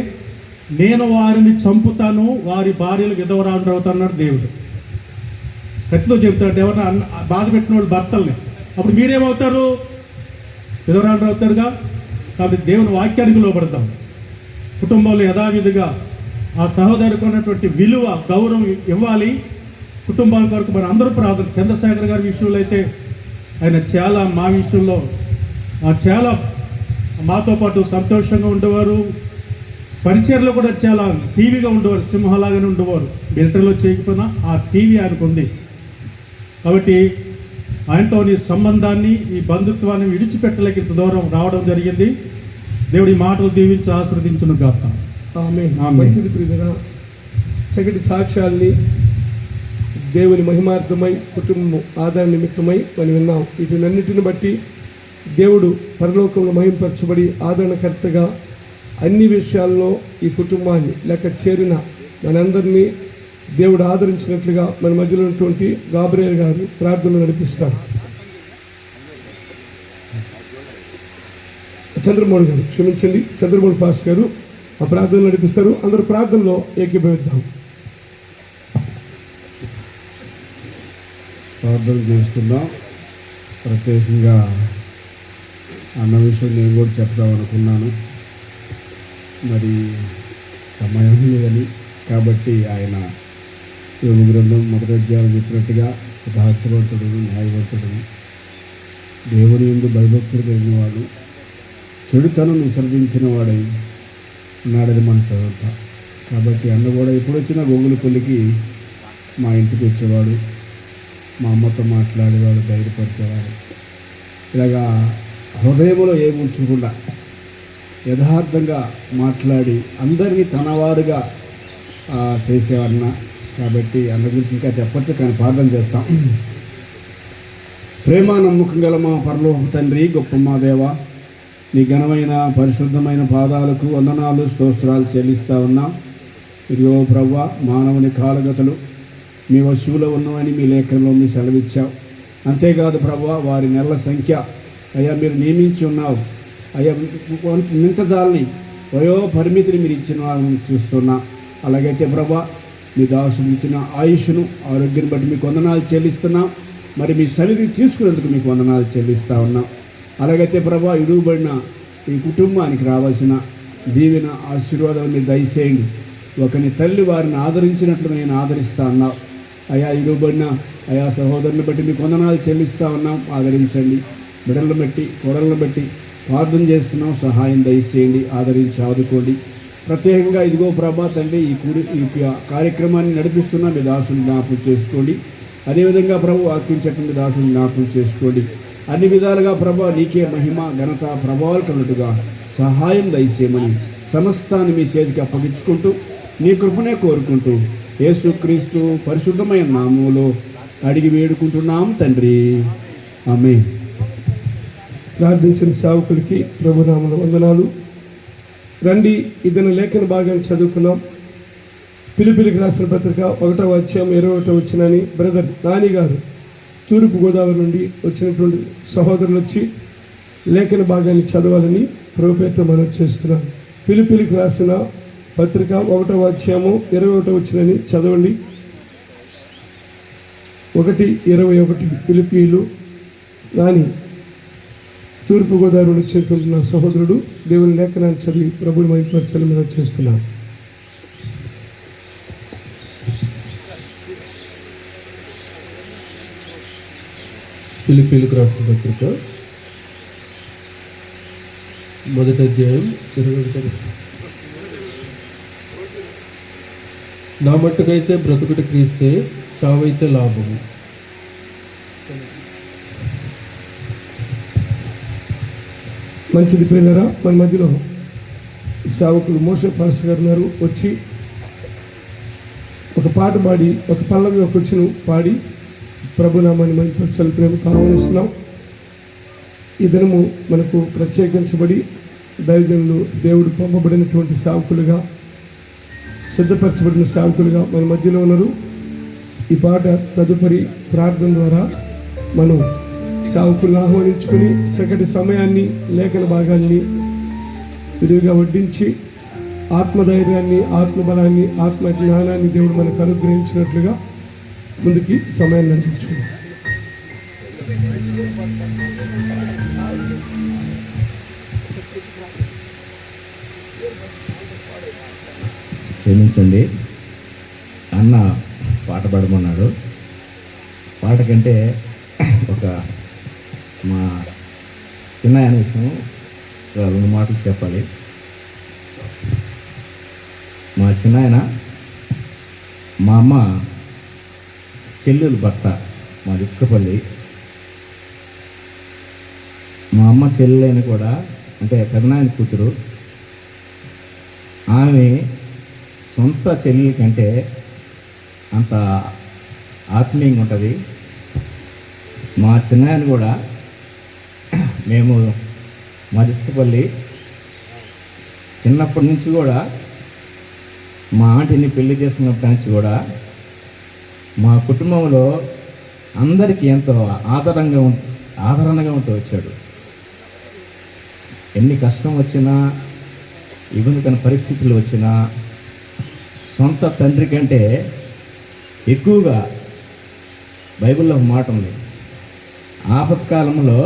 నేను వారిని చంపుతాను, వారి భార్యలు విధవరాలు అవుతాన్నాడు దేవుడు. కత్తితో చెబుతాడు ఎవరన్నా బాధ పెట్టిన వాళ్ళు భర్తల్ని. అప్పుడు మీరేమవుతారు? విధవరాలు అవుతారుగా. కాబట్టి దేవుని వాక్యానికి లోబడతాం. కుటుంబంలో యథావిధిగా ఆ సహోదరికి ఉన్నటువంటి విలువ, గౌరవం ఇవ్వాలి. కుటుంబాల కొరకు మరి అందరూ ప్రార్థన. చంద్రశేఖర్ గారి విషయంలో అయితే ఆయన చాలా మా విషయంలో చాలా మాతో పాటు సంతోషంగా ఉండేవారు. పరిచయలో కూడా చాలా టీవీగా ఉండేవారు, సింహలాగానే ఉండేవారు. మిలిటరీలో చేయకపోయినా ఆ టీవీ ఆయనకు ఉంది. కాబట్టి ఆయనతో ఈ సంబంధాన్ని, ఈ బంధుత్వాన్ని విడిచిపెట్టలేక ఇంత దూరం రావడం జరిగింది. దేవుడి మాటలు దీవించి ఆశీర్వదించును గాక. ఆమేన్. మంచిది ప్రియరా, చక్కటి సాక్ష్యాల్ని దేవుని మహిమార్థమై, కుటుంబం ఆదాయ నిమిత్తమై మనం విన్నాం. వీటినన్నిటిని బట్టి దేవుడు పరలోకంలో మహింపరచబడి ఆదరణకర్తగా అన్ని విషయాల్లో ఈ కుటుంబాన్ని లేక చేరిన మనందరినీ దేవుడు ఆదరించినట్లుగా మన మధ్యలో ఉన్నటువంటి గాబ్రియల్ గారు ప్రార్థనలు నడిపిస్తారు. చంద్రమోహన్ గారు, క్షమించండి, చంద్రమోహన్ పాస్ గారు ఆ ప్రార్థనలు నడిపిస్తారు. అందరూ ప్రార్థనలో ఏకీభవిద్దాం. ప్రార్థన చేస్తున్నాం. ప్రత్యేకంగా అన్న విషయం నేను కూడా చెప్దాం అనుకున్నాను, మరి సమయం లేదని. కాబట్టి ఆయన యోగ గ్రంథం 1వ అధ్యాయం చెప్పినట్టుగా యథార్థవంతుడు, న్యాయవంతుడు, దేవుని యందు భయభక్తులు కలిగిన వాడు, చెడుతనం విసర్జించిన వాడై ఉన్నాడని మనం చదువుతాం. కాబట్టి అన్న కూడా ఎప్పుడు వచ్చినా గోగులపల్లికి మా ఇంటికి వచ్చేవాడు, మా అమ్మతో మాట్లాడేవాడు, ధైర్యపరిచేవాడు. ఇలాగా హృదయంలో ఏమి ఉంచకుండా యథార్థంగా మాట్లాడి అందరినీ తనవారుగా చేసేవాడిన. కాబట్టి అన్న గురించి ఇంకా చెప్పచ్చు, కానీ ప్రార్థన చేస్తాం. ప్రేమ నమ్మకం గల మా పరలోక తండ్రి, గొప్ప మా దేవ, నీ ఘనమైన పరిశుద్ధమైన పాదాలకు వందనాలు, స్తోత్రాలు చెల్లిస్తా ఉన్నాం. ఇదిగో ప్రవ్వా, మానవుని కాలగతులు మీ వశువులో ఉన్నవని మీ లేఖనంలో మీ సెలవిచ్చావు. అంతేకాదు ప్రవ్వా, వారి నెలల సంఖ్య అయ్యా మీరు నియమించి ఉన్నావు. అయ్యా మింతజాలని వయో పరిమితిని మీరు ఇచ్చిన వాళ్ళని చూస్తున్నా. అలాగైతే ప్రభా, మీ దాసుడు ఇచ్చిన ఆయుష్ను, ఆరోగ్యాన్ని బట్టి మీకు వందనాలు చెల్లిస్తున్నాం. మరి మీ సన్నిధిని తీసుకునేందుకు మీకు వందనాలు చెల్లిస్తూ ఉన్నాం. అలాగైతే ప్రభా, ఇడుగుబడిన ఈ కుటుంబానికి రావాల్సిన దీవెన, ఆశీర్వాదాలు మీరు దయచేయండి. ఒకని తల్లి వారిని ఆదరించినట్లు నేను ఆదరిస్తా ఉన్నావు. అయా ఇడుగుబడిన అయా సహోదరుని బట్టి మీకు వందనాలు చెల్లిస్తూ ఉన్నాం. ఆదరించండి. బిడ్డలను బట్టి, కోడలను బట్టి ప్రార్థన చేస్తున్నాం. సహాయం దయచేయండి, ఆదరించి ఆదుకోండి. ప్రత్యేకంగా ఇదిగో ప్రభా తండ్రి, ఈ కార్యక్రమాన్ని నడిపిస్తున్న మీ దాసుని జ్ఞాపకం చేసుకోండి. అదేవిధంగా ప్రభు వాక్యం చెప్పిన మీ దాసుని జ్ఞాపకం చేసుకోండి. అన్ని విధాలుగా ప్రభా నీకే మహిమ, ఘనత, ప్రభావాలు కలుగుగా సహాయం దయచేయమని సమస్తాన్ని మీ చేతికి అప్పగించుకుంటూ నీ కృపనే కోరుకుంటూ యేసుక్రీస్తు పరిశుద్ధమైన నామములో అడిగి వేడుకుంటున్నాం తండ్రి, ఆమేన్. ప్రార్థించిన సేవకులకి ప్రభునామమున వందనాలు. రండి, ఇదన లేఖన భాగాన్ని చదువుకున్నాం. పిలిపిలికి రాసిన పత్రిక 1వ అధ్యాయం 21వ వచనాన్ని బ్రదర్ నాని గారు తూర్పు గోదావరి నుండి వచ్చినటువంటి సహోదరులు వచ్చి లేఖన భాగాన్ని చదవాలని ప్రభుపేట మనం చేస్తున్నాం. పిలిపిలికి రాసిన పత్రిక 1వ అధ్యాయము 21వ వచనాన్ని చదవండి. 1:21 ఫిలిప్పీయులు నాని తూర్పుగోదావరి నుంచి చెందుతున్న సహోదరుడు దేవుని లేఖనాన్ని చదివి ప్రభుని మహిమపరచాలని మనం చేస్తున్నాం. ఫిలిప్పీయులకు రాసిన పత్రిక 1వ అధ్యాయం 21. నా మట్టుకైతే బ్రతుకుటి క్రీస్తే, చావైతే లాభము. మంచిది పిల్లరా, మన మధ్యలో సేవకులు మోషే పాస్టర్ గారు ఉన్నారు. వచ్చి ఒక పాట పాడి, ఒక పల్లవి ఒక వచ్చును పాడి ప్రభునామాన్ని మహిమపరచాలని ప్రేమతో ఆహ్వానిస్తున్నాం. ఈ దినము మనకు ప్రత్యేకించబడి దైవజనులు దేవుడు పంపబడినటువంటి సేవకులుగా, సిద్ధపరచబడిన సేవకులుగా మన మధ్యలో ఉన్నారు. ఈ పాట తదుపరి ప్రార్థన ద్వారా మనం సేవకులను ఆహ్వానించుకుని చక్కటి సమయాన్ని, లేఖన భాగాల్ని విరివిగా వడ్డించి ఆత్మధైర్యాన్ని, ఆత్మబలాన్ని, ఆత్మ జ్ఞానాన్ని దేవుడు మనకు అనుగ్రహించినట్లుగా ముందుకి సమయాన్ని నడిపించుకున్నాం. క్షమించండి, అన్న పాట పాడమన్నాడు. పాట కంటే ఒక మా చిన్న ఆయన విషయం 2 మాటలు చెప్పాలి. మా చిన్న ఆయన మా అమ్మ చెల్లెలు భర్త, మా ఇసుకపల్లి. మా అమ్మ చెల్లెలైన కూడా, అంటే పెదనాయన కూతురు, ఆమె సొంత చెల్లెల కంటే అంత ఆత్మీయంగా ఉంటుంది. మా చిన్నాయన కూడా, మేము మా ఇసుకపల్లి చిన్నప్పటి నుంచి కూడా, మా ఆంటీని పెళ్లి చేసుకున్నప్పటి నుంచి కూడా మా కుటుంబంలో అందరికీ ఎంతో ఆదరణగా ఉంటూ వచ్చాడు. ఎన్ని కష్టం వచ్చినా, ఇబ్బందికర పరిస్థితులు వచ్చినా సొంత తండ్రి కంటే ఎక్కువగా, బైబిల్లో ఒక మాట ఉంది, ఆపత్కాలంలో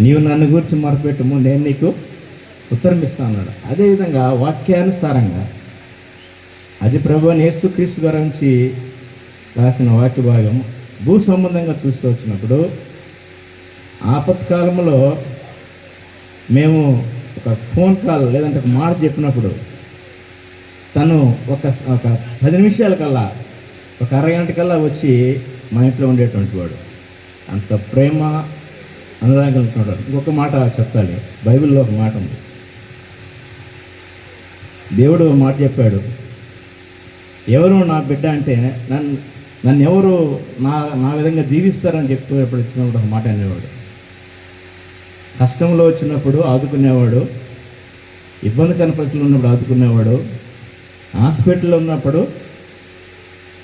నీవు నన్ను గురించి మొరపెట్టుము, నేను నీకు ఉత్తరం ఇస్తా అన్నాడు. అదేవిధంగా వాక్యానుసారంగా, అది ప్రభువైన యేసుక్రీస్తు గారి నుంచి రాసిన వాక్య భాగం భూ సంబంధంగా చూస్తూ వచ్చినప్పుడు, ఆపత్కాలంలో మేము ఒక ఫోన్ కాల్ లేదంటే ఒక మాట చెప్పినప్పుడు తను ఒక 10 నిమిషాల కల్లా, ఒక అరగంట కల్లా వచ్చి మా ఇంట్లో ఉండేటువంటి వాడు. అంత ప్రేమ అనురాగం ఉంటాడు. ఇంకొక మాట చెప్తాలి, బైబిల్లో ఒక మాట ఉంది. దేవుడు ఒక మాట చెప్పాడు, ఎవరు నా బిడ్డ అంటే నన్ను ఎవరు నా విధంగా జీవిస్తారని ఎప్పుడు వచ్చినప్పుడు ఒక మాట అనేవాడు. కష్టంలో వచ్చినప్పుడు ఆదుకునేవాడు, ఇబ్బందికర పరిస్థితులు ఉన్నప్పుడు ఆదుకునేవాడు, హాస్పిటల్లో ఉన్నప్పుడు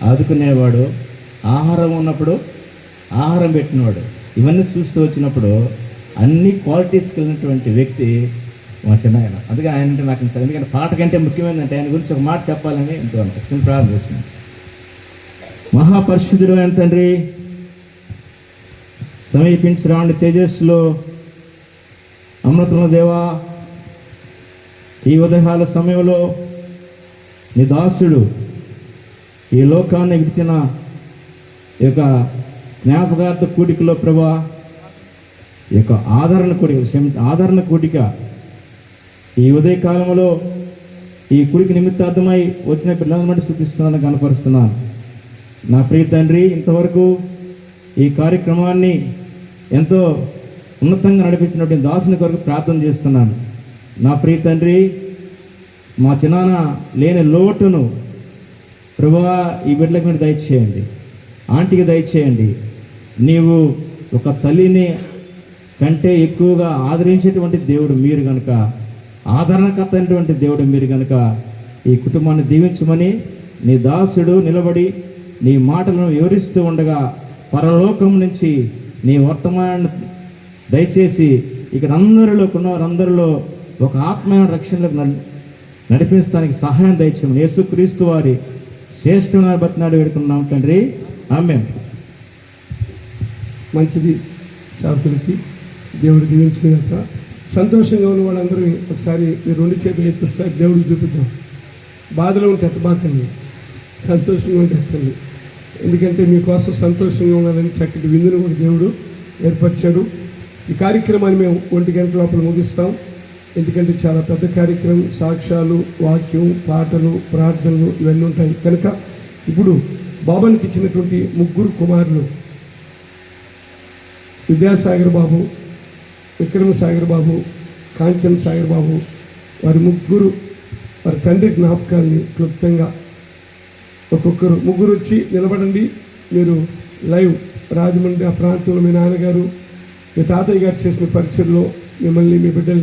ఆదుకునేవాడు, ఆహారం ఉన్నప్పుడు ఆహారం పెట్టినవాడు. ఇవన్నీ చూస్తూ వచ్చినప్పుడు అన్ని క్వాలిటీస్ కలిగినటువంటి వ్యక్తి మా చిన్నాయన. అందుకే ఆయన అంటే నాకు ఇష్టం. ఎందుకంటే పాట కంటే ముఖ్యమైనదంటే ఆయన గురించి ఒక మాట చెప్పాలని ఎంతో చిన్న ప్రార్థన చేస్తున్నాను. మహాపరిశుద్ధుడు అయిన తండ్రి, సమీపించరాని తేజస్సులో అమృతముల దేవా, ఈ ఉదయకాల సమయంలో నీ దాసుడు ఈ లోకాన్ని విడిచిన ఈ యొక్క జ్ఞాపకార్థ కూడికలో ప్రభా, ఈ యొక్క ఆదరణ కూడిక ఈ ఉదయకాలంలో ఈ కుడికి నిమిత్తార్థమై వచ్చిన పిల్లలను బట్టి స్తుతిస్తున్నాను, కనపరుస్తున్నాను. నా ప్రియ తండ్రి, ఇంతవరకు ఈ కార్యక్రమాన్ని ఎంతో ఉన్నతంగా నడిపించినటువంటి దాసుని కొరకు ప్రార్థన చేస్తున్నాను. నా ప్రియ తండ్రి, మా చిన్నాన్న లేని లోటును ప్రభువా ఈ బిడ్డలకు మీరు దయచేయండి, ఆంటీకి దయచేయండి. నీవు ఒక తల్లిని కంటే ఎక్కువగా ఆదరించేటువంటి దేవుడు మీరు కనుక, ఆదరణకర్త అయినటువంటి దేవుడు మీరు కనుక ఈ కుటుంబాన్ని దీవించమని నీ దాసుడు నిలబడి నీ మాటలను వివరిస్తూ ఉండగా పరలోకం నుంచి నీ వర్తమానాన్ని దయచేసి ఇక్కడ అందరిలో ఉన్నవారందరిలో ఒక ఆత్మీయ రక్షణలకు నడిపించడానికి సహాయం దయచేయమని యేసుక్రీస్తు వారి శ్రేష్ఠమైన బతినాడు వేడుకున్నాం తండ్రి. ఆమేన్. మంచిది. సాకులకి దేవుడు దీవించిన యొక్క సంతోషంగా ఉన్న వాళ్ళందరూ ఒకసారి మీరు 2 చేతులు ఎత్తి ఒకసారి దేవుడికి చూపిద్దాం. బాధలో ఉంటే ఎత్తబాకండి, సంతోషంగా ఉంటే ఎత్తండి. ఎందుకంటే మీకోసం సంతోషంగా ఉండాలని చక్కటి విందును కూడా దేవుడు ఏర్పరిచాడు. ఈ కార్యక్రమాన్ని మేము 1 గంట లోపల ముగిస్తాం. ఎందుకంటే చాలా పెద్ద కార్యక్రమం, సాక్ష్యాలు, వాక్యం, పాటలు, ప్రార్థనలు ఇవన్నీ ఉంటాయి కనుక ఇప్పుడు బాబానికి ఇచ్చినటువంటి 3 కుమారులు విద్యాసాగర్ బాబు, విక్రమ సాగర్ బాబు, కాంచన్ సాగర్ బాబు, వారి 3 వారి తండ్రి జ్ఞాపకాలని క్లుప్తంగా ఒక్కొక్కరు 3 వచ్చి నిలబడండి. మీరు లైవ్ రాజమండ్రి ఆ ప్రాంతంలో మీ నాన్నగారు మీ తాతయ్య గారు చేసిన పరిచయంలో మిమ్మల్ని మీ బిడ్డలు